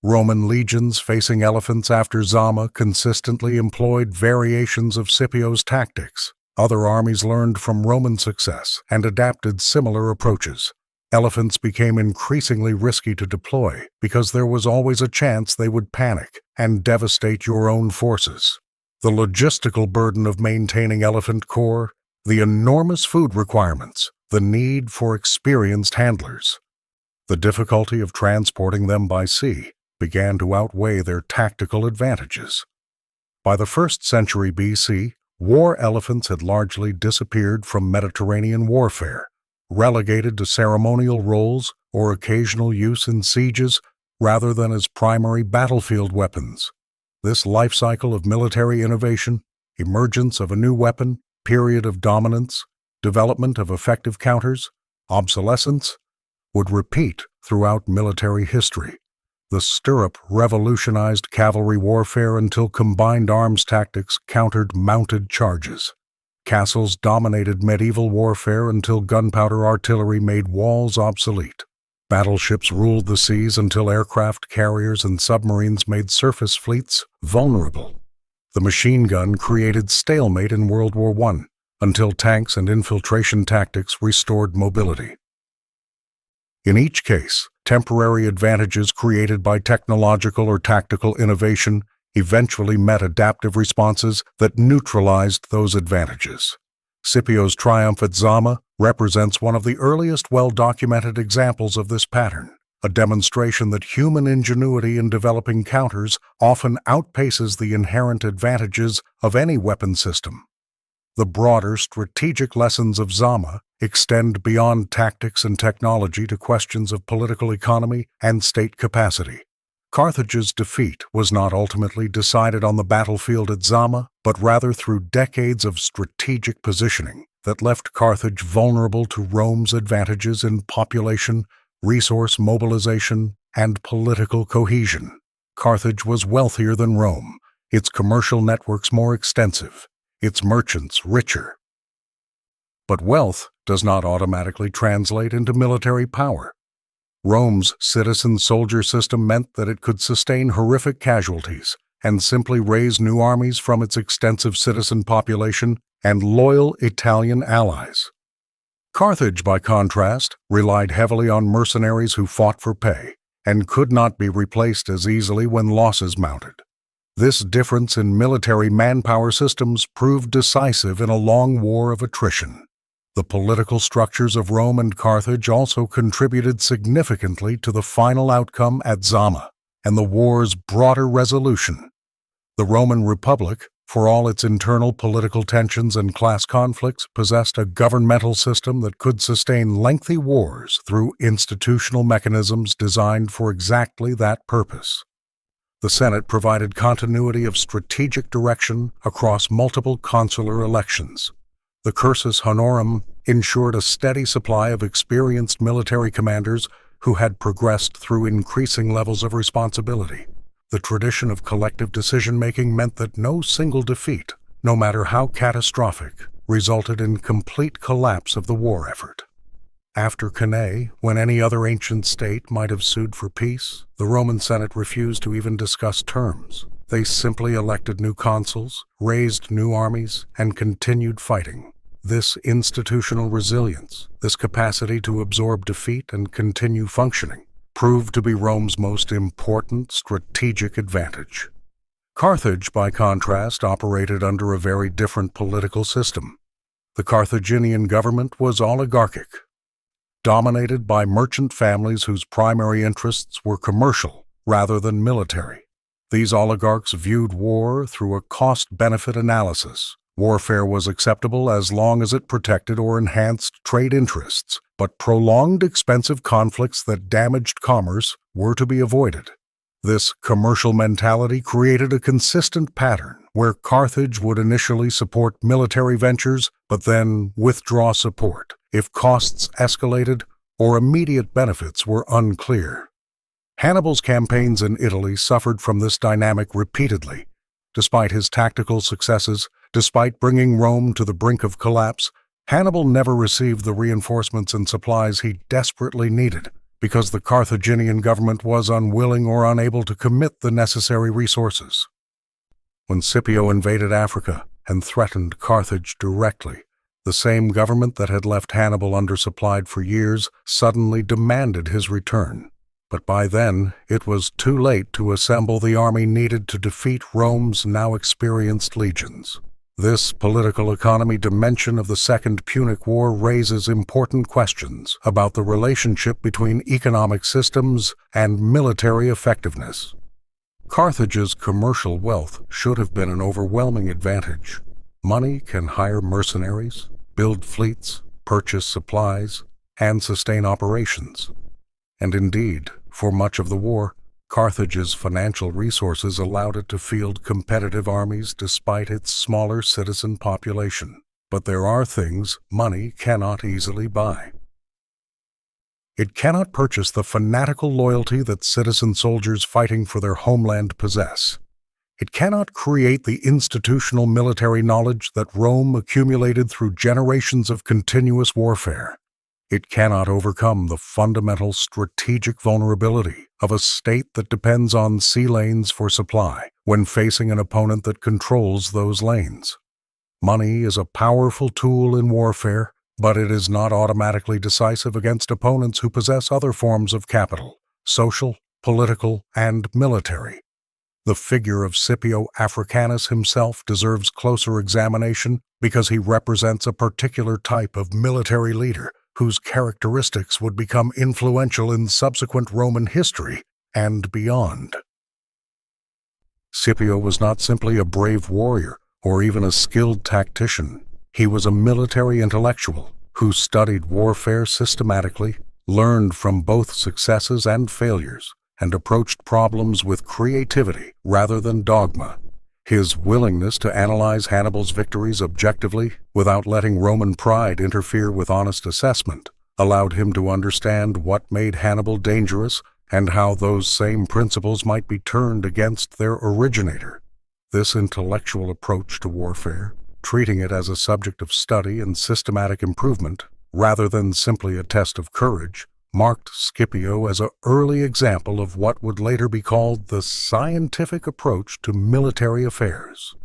Roman legions facing elephants after Zama consistently employed variations of Scipio's tactics. Other armies learned from Roman success and adapted similar approaches. Elephants became increasingly risky to deploy because there was always a chance they would panic and devastate your own forces. The logistical burden of maintaining elephant corps, the enormous food requirements, the need for experienced handlers. The difficulty of transporting them by sea began to outweigh their tactical advantages. By the 1st century BC, war elephants had largely disappeared from Mediterranean warfare, relegated to ceremonial roles or occasional use in sieges rather than as primary battlefield weapons. This life cycle of military innovation, emergence of a new weapon, period of dominance, development of effective counters, obsolescence, would repeat throughout military history. The stirrup revolutionized cavalry warfare until combined arms tactics countered mounted charges. Castles dominated medieval warfare until gunpowder artillery made walls obsolete. Battleships ruled the seas until aircraft carriers and submarines made surface fleets vulnerable. The machine gun created stalemate in World War I until tanks and infiltration tactics restored mobility. In each case, temporary advantages created by technological or tactical innovation eventually met adaptive responses that neutralized those advantages. Scipio's triumph at Zama represents one of the earliest well-documented examples of this pattern, a demonstration that human ingenuity in developing counters often outpaces the inherent advantages of any weapon system. The broader strategic lessons of Zama extend beyond tactics and technology to questions of political economy and state capacity. Carthage's defeat was not ultimately decided on the battlefield at Zama, but rather through decades of strategic positioning that left Carthage vulnerable to Rome's advantages in population, resource mobilization, and political cohesion. Carthage was wealthier than Rome, its commercial networks more extensive, its merchants richer. But wealth does not automatically translate into military power. Rome's citizen-soldier system meant that it could sustain horrific casualties and simply raise new armies from its extensive citizen population and loyal Italian allies. Carthage, by contrast, relied heavily on mercenaries who fought for pay and could not be replaced as easily when losses mounted. This difference in military manpower systems proved decisive in a long war of attrition. The political structures of Rome and Carthage also contributed significantly to the final outcome at Zama and the war's broader resolution. The Roman Republic, for all its internal political tensions and class conflicts, possessed a governmental system that could sustain lengthy wars through institutional mechanisms designed for exactly that purpose. The Senate provided continuity of strategic direction across multiple consular elections. The cursus honorum ensured a steady supply of experienced military commanders who had progressed through increasing levels of responsibility. The tradition of collective decision-making meant that no single defeat, no matter how catastrophic, resulted in complete collapse of the war effort. After Cannae, when any other ancient state might have sued for peace, the Roman Senate refused to even discuss terms. They simply elected new consuls, raised new armies, and continued fighting. This institutional resilience, this capacity to absorb defeat and continue functioning, proved to be Rome's most important strategic advantage. Carthage, by contrast, operated under a very different political system. The Carthaginian government was oligarchic, dominated by merchant families whose primary interests were commercial rather than military. These oligarchs viewed war through a cost-benefit analysis. Warfare was acceptable as long as it protected or enhanced trade interests, but prolonged expensive conflicts that damaged commerce were to be avoided. This commercial mentality created a consistent pattern where Carthage would initially support military ventures, but then withdraw support if costs escalated or immediate benefits were unclear. Hannibal's campaigns in Italy suffered from this dynamic repeatedly. Despite his tactical successes, despite bringing Rome to the brink of collapse, Hannibal never received the reinforcements and supplies he desperately needed because the Carthaginian government was unwilling or unable to commit the necessary resources. When Scipio invaded Africa and threatened Carthage directly, the same government that had left Hannibal undersupplied for years suddenly demanded his return. But by then, it was too late to assemble the army needed to defeat Rome's now experienced legions. This political economy dimension of the Second Punic War raises important questions about the relationship between economic systems and military effectiveness. Carthage's commercial wealth should have been an overwhelming advantage. Money can hire mercenaries, build fleets, purchase supplies, and sustain operations. And indeed, for much of the war, Carthage's financial resources allowed it to field competitive armies despite its smaller citizen population. But there are things money cannot easily buy. It cannot purchase the fanatical loyalty that citizen soldiers fighting for their homeland possess. It cannot create the institutional military knowledge that Rome accumulated through generations of continuous warfare. It cannot overcome the fundamental strategic vulnerability of a state that depends on sea lanes for supply when facing an opponent that controls those lanes. Money is a powerful tool in warfare, but it is not automatically decisive against opponents who possess other forms of capital, social, political, and military. The figure of Scipio Africanus himself deserves closer examination because he represents a particular type of military leader whose characteristics would become influential in subsequent Roman history and beyond. Scipio was not simply a brave warrior or even a skilled tactician. He was a military intellectual who studied warfare systematically, learned from both successes and failures, and approached problems with creativity rather than dogma. His willingness to analyze Hannibal's victories objectively, without letting Roman pride interfere with honest assessment, allowed him to understand what made Hannibal dangerous and how those same principles might be turned against their originator. This intellectual approach to warfare, treating it as a subject of study and systematic improvement, rather than simply a test of courage, marked Scipio as an early example of what would later be called the scientific approach to military affairs.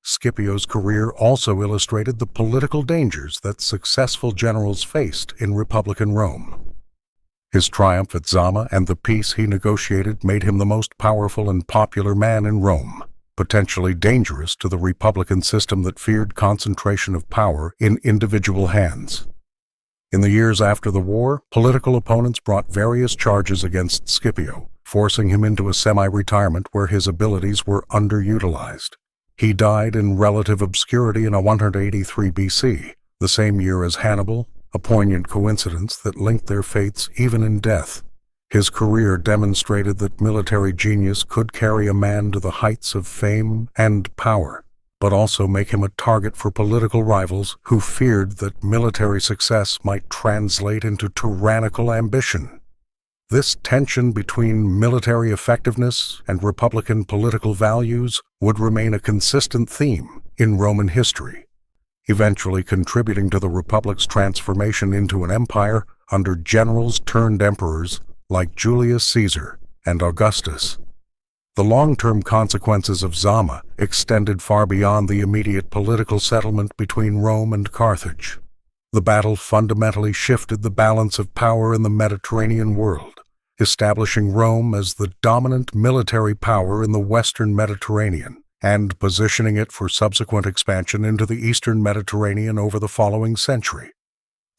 Scipio's career also illustrated the political dangers that successful generals faced in Republican Rome. His triumph at Zama and the peace he negotiated made him the most powerful and popular man in Rome, potentially dangerous to the Republican system that feared concentration of power in individual hands. In the years after the war, political opponents brought various charges against Scipio, forcing him into a semi-retirement where his abilities were underutilized. He died in relative obscurity in 183 BC, the same year as Hannibal, a poignant coincidence that linked their fates even in death. His career demonstrated that military genius could carry a man to the heights of fame and power, but also make him a target for political rivals who feared that military success might translate into tyrannical ambition. This tension between military effectiveness and Republican political values would remain a consistent theme in Roman history, eventually contributing to the Republic's transformation into an empire under generals turned emperors like Julius Caesar and Augustus. The long-term consequences of Zama extended far beyond the immediate political settlement between Rome and Carthage. The battle fundamentally shifted the balance of power in the Mediterranean world, establishing Rome as the dominant military power in the Western Mediterranean and positioning it for subsequent expansion into the Eastern Mediterranean over the following century.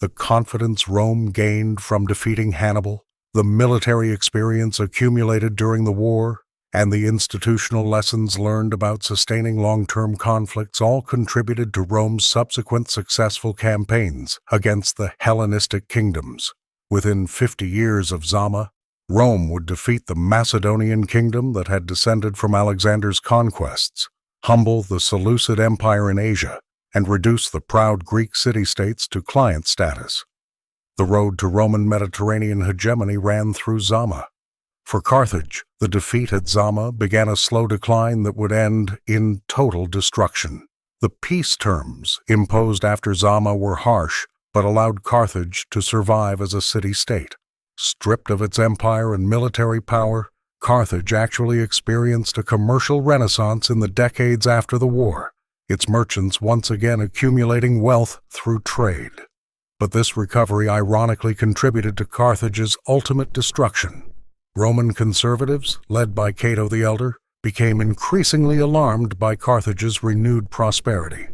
The confidence Rome gained from defeating Hannibal, the military experience accumulated during the war, and the institutional lessons learned about sustaining long-term conflicts all contributed to Rome's subsequent successful campaigns against the Hellenistic kingdoms. Within 50 years of Zama, Rome would defeat the Macedonian kingdom that had descended from Alexander's conquests, humble the Seleucid Empire in Asia, and reduce the proud Greek city-states to client status. The road to Roman Mediterranean hegemony ran through Zama. For Carthage, the defeat at Zama began a slow decline that would end in total destruction. The peace terms imposed after Zama were harsh, but allowed Carthage to survive as a city-state. Stripped of its empire and military power, Carthage actually experienced a commercial renaissance in the decades after the war, its merchants once again accumulating wealth through trade. But this recovery ironically contributed to Carthage's ultimate destruction. Roman conservatives, led by Cato the Elder, became increasingly alarmed by Carthage's renewed prosperity.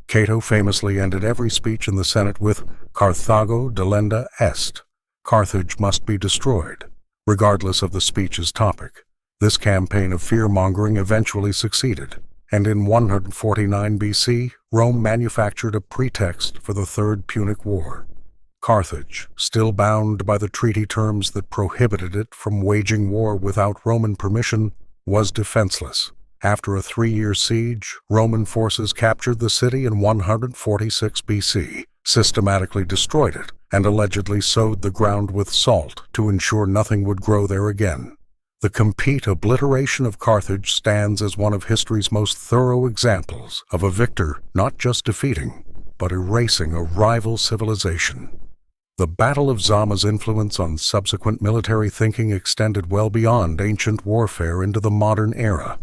Cato famously ended every speech in the Senate with "Carthago delenda est." Carthage must be destroyed, regardless of the speech's topic. This campaign of fear-mongering eventually succeeded, and in 149 BC, Rome manufactured a pretext for the Third Punic War. Carthage, still bound by the treaty terms that prohibited it from waging war without Roman permission, was defenseless. After a 3-year siege, Roman forces captured the city in 146 BC, systematically destroyed it, and allegedly sowed the ground with salt to ensure nothing would grow there again. The complete obliteration of Carthage stands as one of history's most thorough examples of a victor not just defeating, but erasing a rival civilization. The Battle of Zama's influence on subsequent military thinking extended well beyond ancient warfare into the modern era.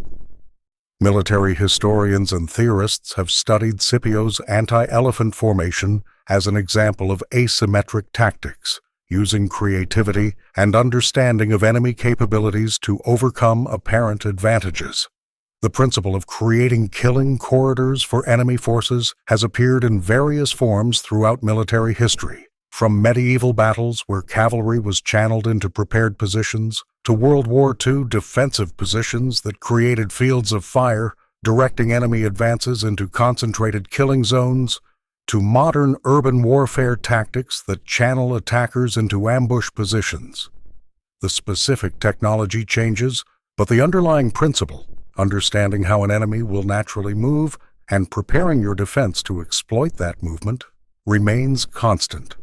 Military historians and theorists have studied Scipio's anti-elephant formation as an example of asymmetric tactics, using creativity and understanding of enemy capabilities to overcome apparent advantages. The principle of creating killing corridors for enemy forces has appeared in various forms throughout military history, from medieval battles where cavalry was channeled into prepared positions, to World War II defensive positions that created fields of fire, directing enemy advances into concentrated killing zones, to modern urban warfare tactics that channel attackers into ambush positions. The specific technology changes, but the underlying principle, understanding how an enemy will naturally move and preparing your defense to exploit that movement, remains constant.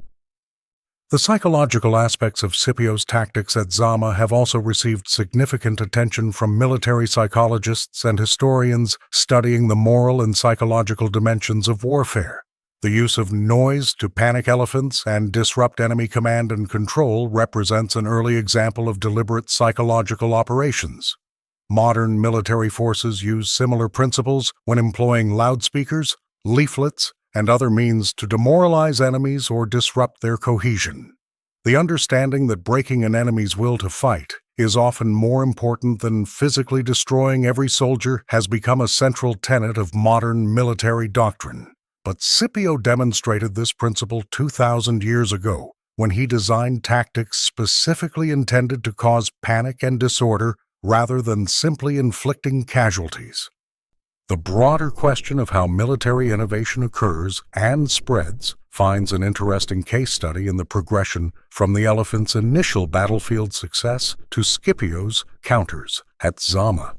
The psychological aspects of Scipio's tactics at Zama have also received significant attention from military psychologists and historians studying the moral and psychological dimensions of warfare. The use of noise to panic elephants and disrupt enemy command and control represents an early example of deliberate psychological operations. Modern military forces use similar principles when employing loudspeakers, leaflets, and other means to demoralize enemies or disrupt their cohesion. The understanding that breaking an enemy's will to fight is often more important than physically destroying every soldier has become a central tenet of modern military doctrine. But Scipio demonstrated this principle 2,000 years ago when he designed tactics specifically intended to cause panic and disorder rather than simply inflicting casualties. The broader question of how military innovation occurs and spreads finds an interesting case study in the progression from the elephant's initial battlefield success to Scipio's counters at Zama.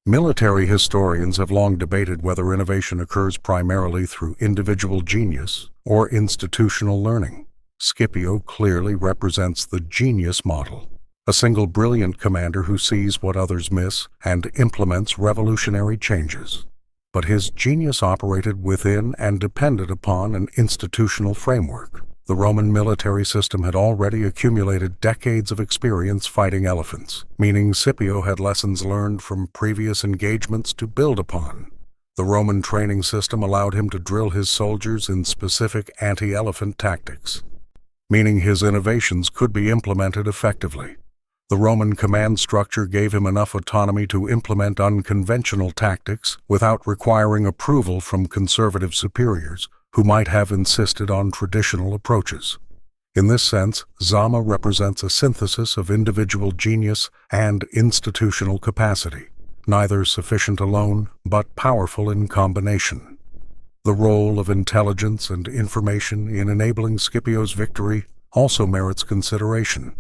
Military historians have long debated whether innovation occurs primarily through individual genius or institutional learning. Scipio clearly represents the genius model, a single brilliant commander who sees what others miss and implements revolutionary changes. But his genius operated within and depended upon an institutional framework. The Roman military system had already accumulated decades of experience fighting elephants, meaning Scipio had lessons learned from previous engagements to build upon. The Roman training system allowed him to drill his soldiers in specific anti-elephant tactics, meaning his innovations could be implemented effectively. The Roman command structure gave him enough autonomy to implement unconventional tactics without requiring approval from conservative superiors who might have insisted on traditional approaches. In this sense, Zama represents a synthesis of individual genius and institutional capacity, neither sufficient alone but powerful in combination. The role of intelligence and information in enabling Scipio's victory also merits consideration.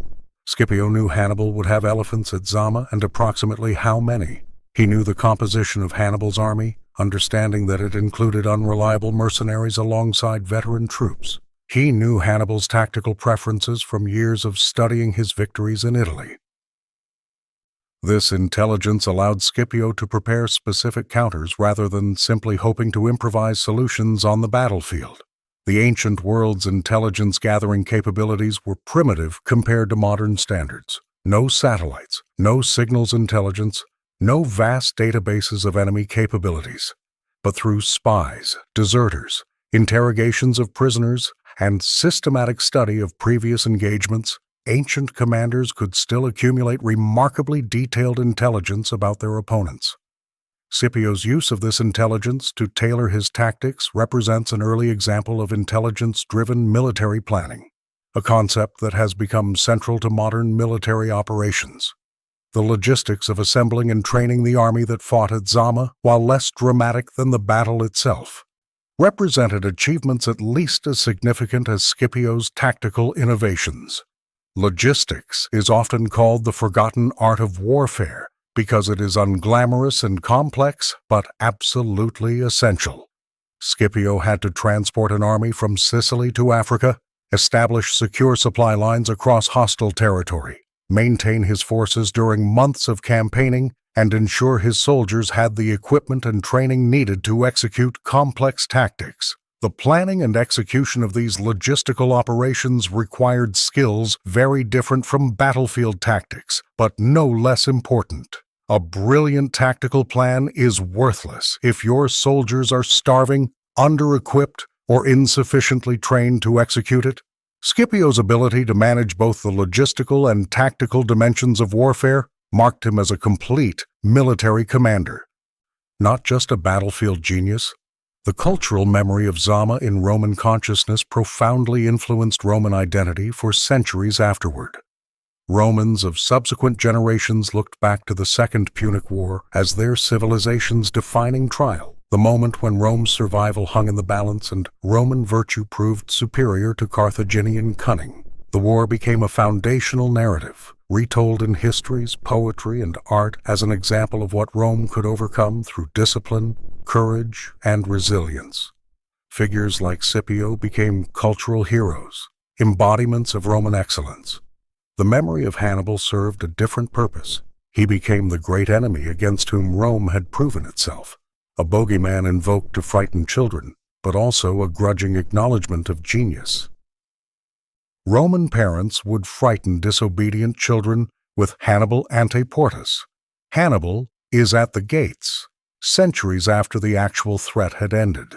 Scipio knew Hannibal would have elephants at Zama, and approximately how many. He knew the composition of Hannibal's army, understanding that it included unreliable mercenaries alongside veteran troops. He knew Hannibal's tactical preferences from years of studying his victories in Italy. This intelligence allowed Scipio to prepare specific counters rather than simply hoping to improvise solutions on the battlefield. The ancient world's intelligence-gathering capabilities were primitive compared to modern standards. No satellites, no signals intelligence, no vast databases of enemy capabilities. But through spies, deserters, interrogations of prisoners, and systematic study of previous engagements, ancient commanders could still accumulate remarkably detailed intelligence about their opponents. Scipio's use of this intelligence to tailor his tactics represents an early example of intelligence-driven military planning, a concept that has become central to modern military operations. The logistics of assembling and training the army that fought at Zama, while less dramatic than the battle itself, represented achievements at least as significant as Scipio's tactical innovations. Logistics is often called the forgotten art of warfare because it is unglamorous and complex, but absolutely essential. Scipio had to transport an army from Sicily to Africa, establish secure supply lines across hostile territory, maintain his forces during months of campaigning, and ensure his soldiers had the equipment and training needed to execute complex tactics. The planning and execution of these logistical operations required skills very different from battlefield tactics, but no less important. A brilliant tactical plan is worthless if your soldiers are starving, under-equipped, or insufficiently trained to execute it. Scipio's ability to manage both the logistical and tactical dimensions of warfare marked him as a complete military commander. Not just a battlefield genius, the cultural memory of Zama in Roman consciousness profoundly influenced Roman identity for centuries afterward. Romans of subsequent generations looked back to the Second Punic War as their civilization's defining trial, the moment when Rome's survival hung in the balance and Roman virtue proved superior to Carthaginian cunning. The war became a foundational narrative, retold in histories, poetry, and art as an example of what Rome could overcome through discipline, courage, and resilience. Figures like Scipio became cultural heroes, embodiments of Roman excellence. The memory of Hannibal served a different purpose. He became the great enemy against whom Rome had proven itself, a bogeyman invoked to frighten children, but also a grudging acknowledgement of genius. Roman parents would frighten disobedient children with Hannibal ante portas. Hannibal is at the gates, centuries after the actual threat had ended.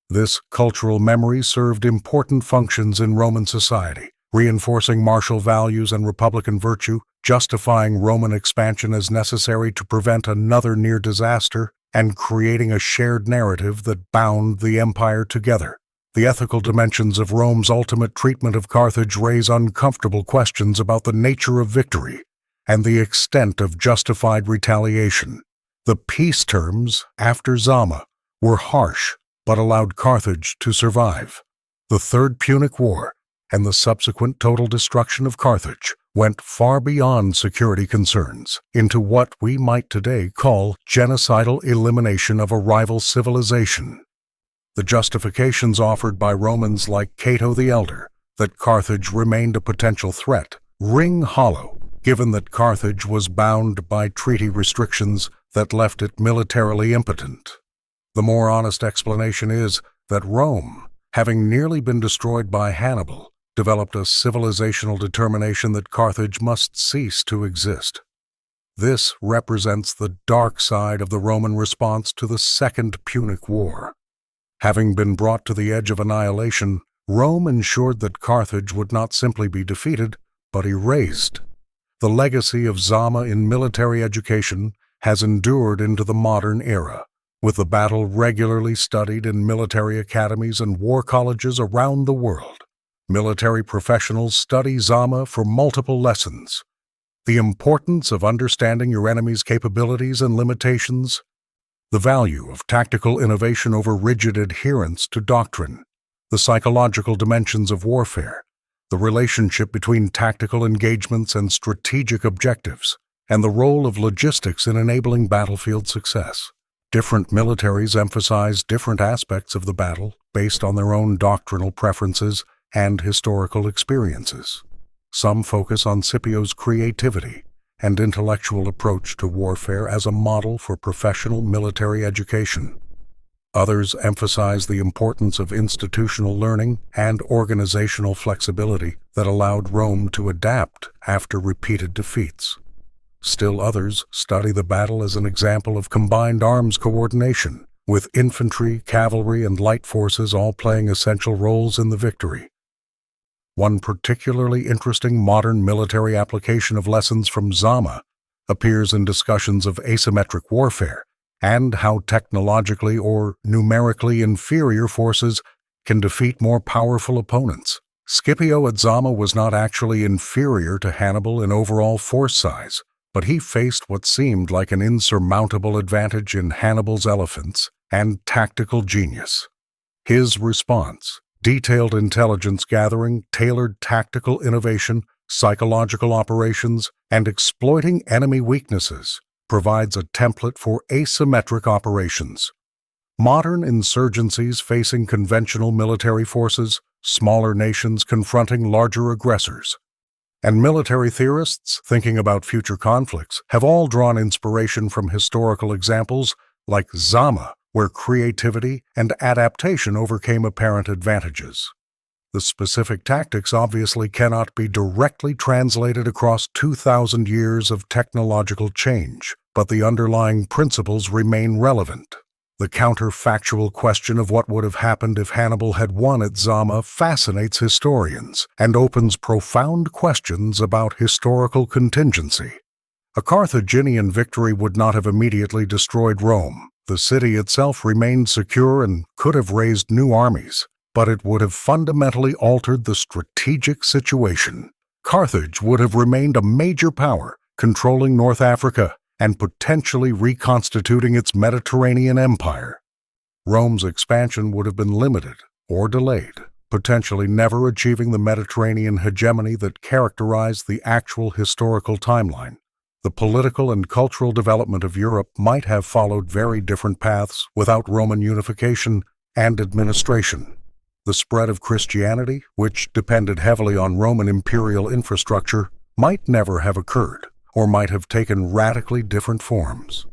This cultural memory served important functions in Roman society, reinforcing martial values and republican virtue, justifying Roman expansion as necessary to prevent another near disaster, and creating a shared narrative that bound the empire together. The ethical dimensions of Rome's ultimate treatment of Carthage raise uncomfortable questions about the nature of victory and the extent of justified retaliation. The peace terms after Zama were harsh but allowed Carthage to survive. The Third Punic War and the subsequent total destruction of Carthage went far beyond security concerns into what we might today call genocidal elimination of a rival civilization. The justifications offered by Romans like Cato the Elder that Carthage remained a potential threat ring hollow, given that Carthage was bound by treaty restrictions that left it militarily impotent. The more honest explanation is that Rome, having nearly been destroyed by Hannibal, developed a civilizational determination that Carthage must cease to exist. This represents the dark side of the Roman response to the Second Punic War. Having been brought to the edge of annihilation, Rome ensured that Carthage would not simply be defeated, but erased. The legacy of Zama in military education has endured into the modern era, with the battle regularly studied in military academies and war colleges around the world. Military professionals study Zama for multiple lessons: the importance of understanding your enemy's capabilities and limitations, the value of tactical innovation over rigid adherence to doctrine, the psychological dimensions of warfare, the relationship between tactical engagements and strategic objectives, and the role of logistics in enabling battlefield success. Different militaries emphasize different aspects of the battle based on their own doctrinal preferences and historical experiences. Some focus on Scipio's creativity and intellectual approach to warfare as a model for professional military education. Others emphasize the importance of institutional learning and organizational flexibility that allowed Rome to adapt after repeated defeats. Still others study the battle as an example of combined arms coordination, with infantry, cavalry, and light forces all playing essential roles in the victory. One particularly interesting modern military application of lessons from Zama appears in discussions of asymmetric warfare and how technologically or numerically inferior forces can defeat more powerful opponents. Scipio at Zama was not actually inferior to Hannibal in overall force size, but he faced what seemed like an insurmountable advantage in Hannibal's elephants and tactical genius. His response, detailed intelligence gathering, tailored tactical innovation, psychological operations, and exploiting enemy weaknesses, provides a template for asymmetric operations. Modern insurgencies facing conventional military forces, smaller nations confronting larger aggressors, and military theorists thinking about future conflicts have all drawn inspiration from historical examples like Zama, where creativity and adaptation overcame apparent advantages. The specific tactics obviously cannot be directly translated across 2,000 years of technological change, but the underlying principles remain relevant. The counterfactual question of what would have happened if Hannibal had won at Zama fascinates historians and opens profound questions about historical contingency. A Carthaginian victory would not have immediately destroyed Rome. The city itself remained secure and could have raised new armies, but it would have fundamentally altered the strategic situation. Carthage would have remained a major power, controlling North Africa and potentially reconstituting its Mediterranean empire. Rome's expansion would have been limited or delayed, potentially never achieving the Mediterranean hegemony that characterized the actual historical timeline. The political and cultural development of Europe might have followed very different paths without Roman unification and administration. The spread of Christianity, which depended heavily on Roman imperial infrastructure, might never have occurred, or might have taken radically different forms.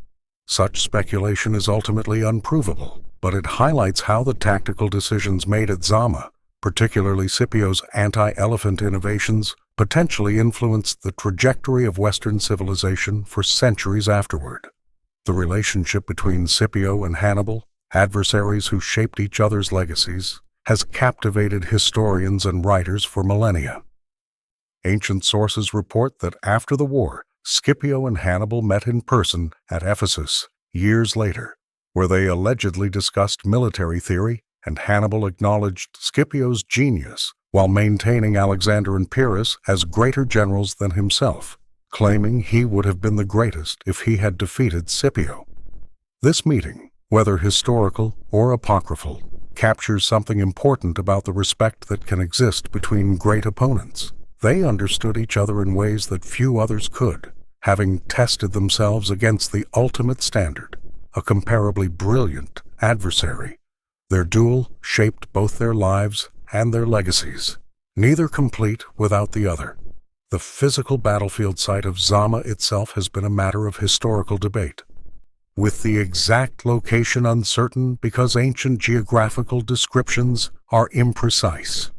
Such speculation is ultimately unprovable, but it highlights how the tactical decisions made at Zama, particularly Scipio's anti-elephant innovations, potentially influenced the trajectory of Western civilization for centuries afterward. The relationship between Scipio and Hannibal, adversaries who shaped each other's legacies, has captivated historians and writers for millennia. Ancient sources report that after the war, Scipio and Hannibal met in person at Ephesus years later, where they allegedly discussed military theory, and Hannibal acknowledged Scipio's genius while maintaining Alexander and Pyrrhus as greater generals than himself, claiming he would have been the greatest if he had defeated Scipio. This meeting, whether historical or apocryphal, captures something important about the respect that can exist between great opponents. They understood each other in ways that few others could, having tested themselves against the ultimate standard, a comparably brilliant adversary. Their duel shaped both their lives and their legacies, neither complete without the other. The physical battlefield site of Zama itself has been a matter of historical debate, with the exact location uncertain because ancient geographical descriptions are imprecise.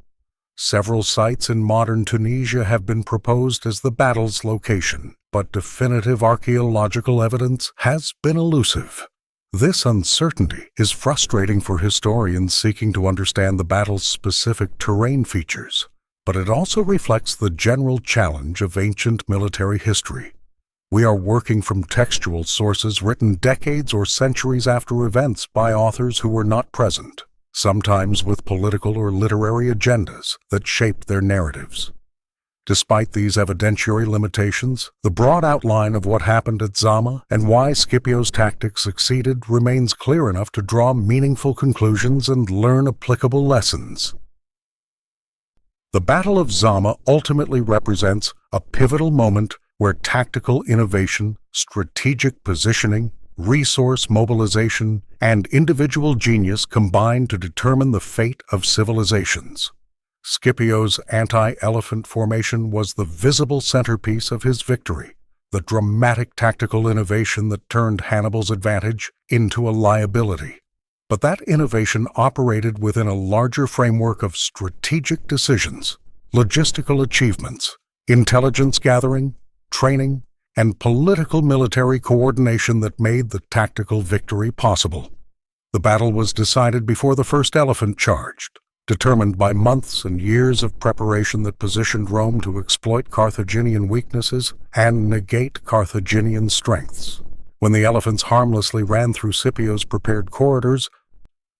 Several sites in modern Tunisia have been proposed as the battle's location, but definitive archaeological evidence has been elusive. This uncertainty is frustrating for historians seeking to understand the battle's specific terrain features, but it also reflects the general challenge of ancient military history. We are working from textual sources written decades or centuries after events by authors who were not present, sometimes with political or literary agendas that shaped their narratives. Despite these evidentiary limitations, the broad outline of what happened at Zama and why Scipio's tactics succeeded remains clear enough to draw meaningful conclusions and learn applicable lessons. The Battle of Zama ultimately represents a pivotal moment where tactical innovation, strategic positioning, resource mobilization, and individual genius combine to determine the fate of civilizations. Scipio's anti-elephant formation was the visible centerpiece of his victory, the dramatic tactical innovation that turned Hannibal's advantage into a liability. But that innovation operated within a larger framework of strategic decisions, logistical achievements, intelligence gathering, training, and political military coordination that made the tactical victory possible. The battle was decided before the first elephant charged, determined by months and years of preparation that positioned Rome to exploit Carthaginian weaknesses and negate Carthaginian strengths. When the elephants harmlessly ran through Scipio's prepared corridors,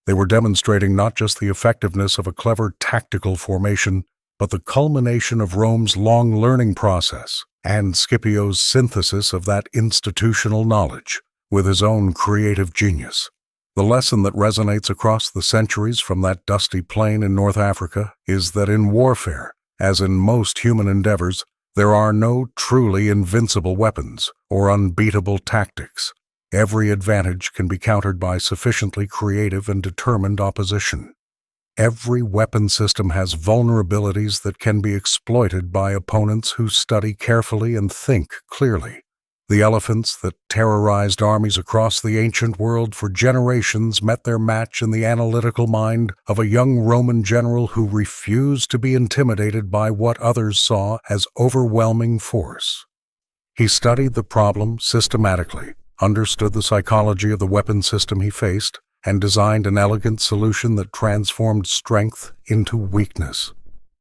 they were demonstrating not just the effectiveness of a clever tactical formation, but the culmination of Rome's long learning process and Scipio's synthesis of that institutional knowledge with his own creative genius. The lesson that resonates across the centuries from that dusty plain in North Africa is that in warfare, as in most human endeavors, there are no truly invincible weapons or unbeatable tactics. Every advantage can be countered by sufficiently creative and determined opposition. Every weapon system has vulnerabilities that can be exploited by opponents who study carefully and think clearly. The elephants that terrorized armies across the ancient world for generations met their match in the analytical mind of a young Roman general who refused to be intimidated by what others saw as overwhelming force. He studied the problem systematically, understood the psychology of the weapon system he faced, and designed an elegant solution that transformed strength into weakness.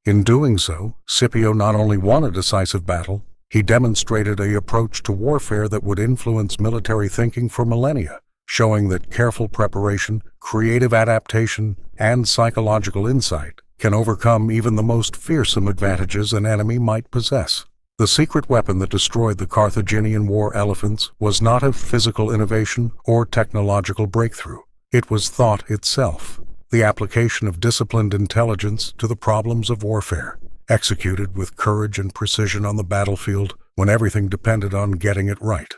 In doing so, Scipio not only won a decisive battle, he demonstrated an approach to warfare that would influence military thinking for millennia, showing that careful preparation, creative adaptation, and psychological insight can overcome even the most fearsome advantages an enemy might possess. The secret weapon that destroyed the Carthaginian war elephants was not a physical innovation or technological breakthrough. It was thought itself, the application of disciplined intelligence to the problems of warfare, executed with courage and precision on the battlefield when everything depended on getting it right.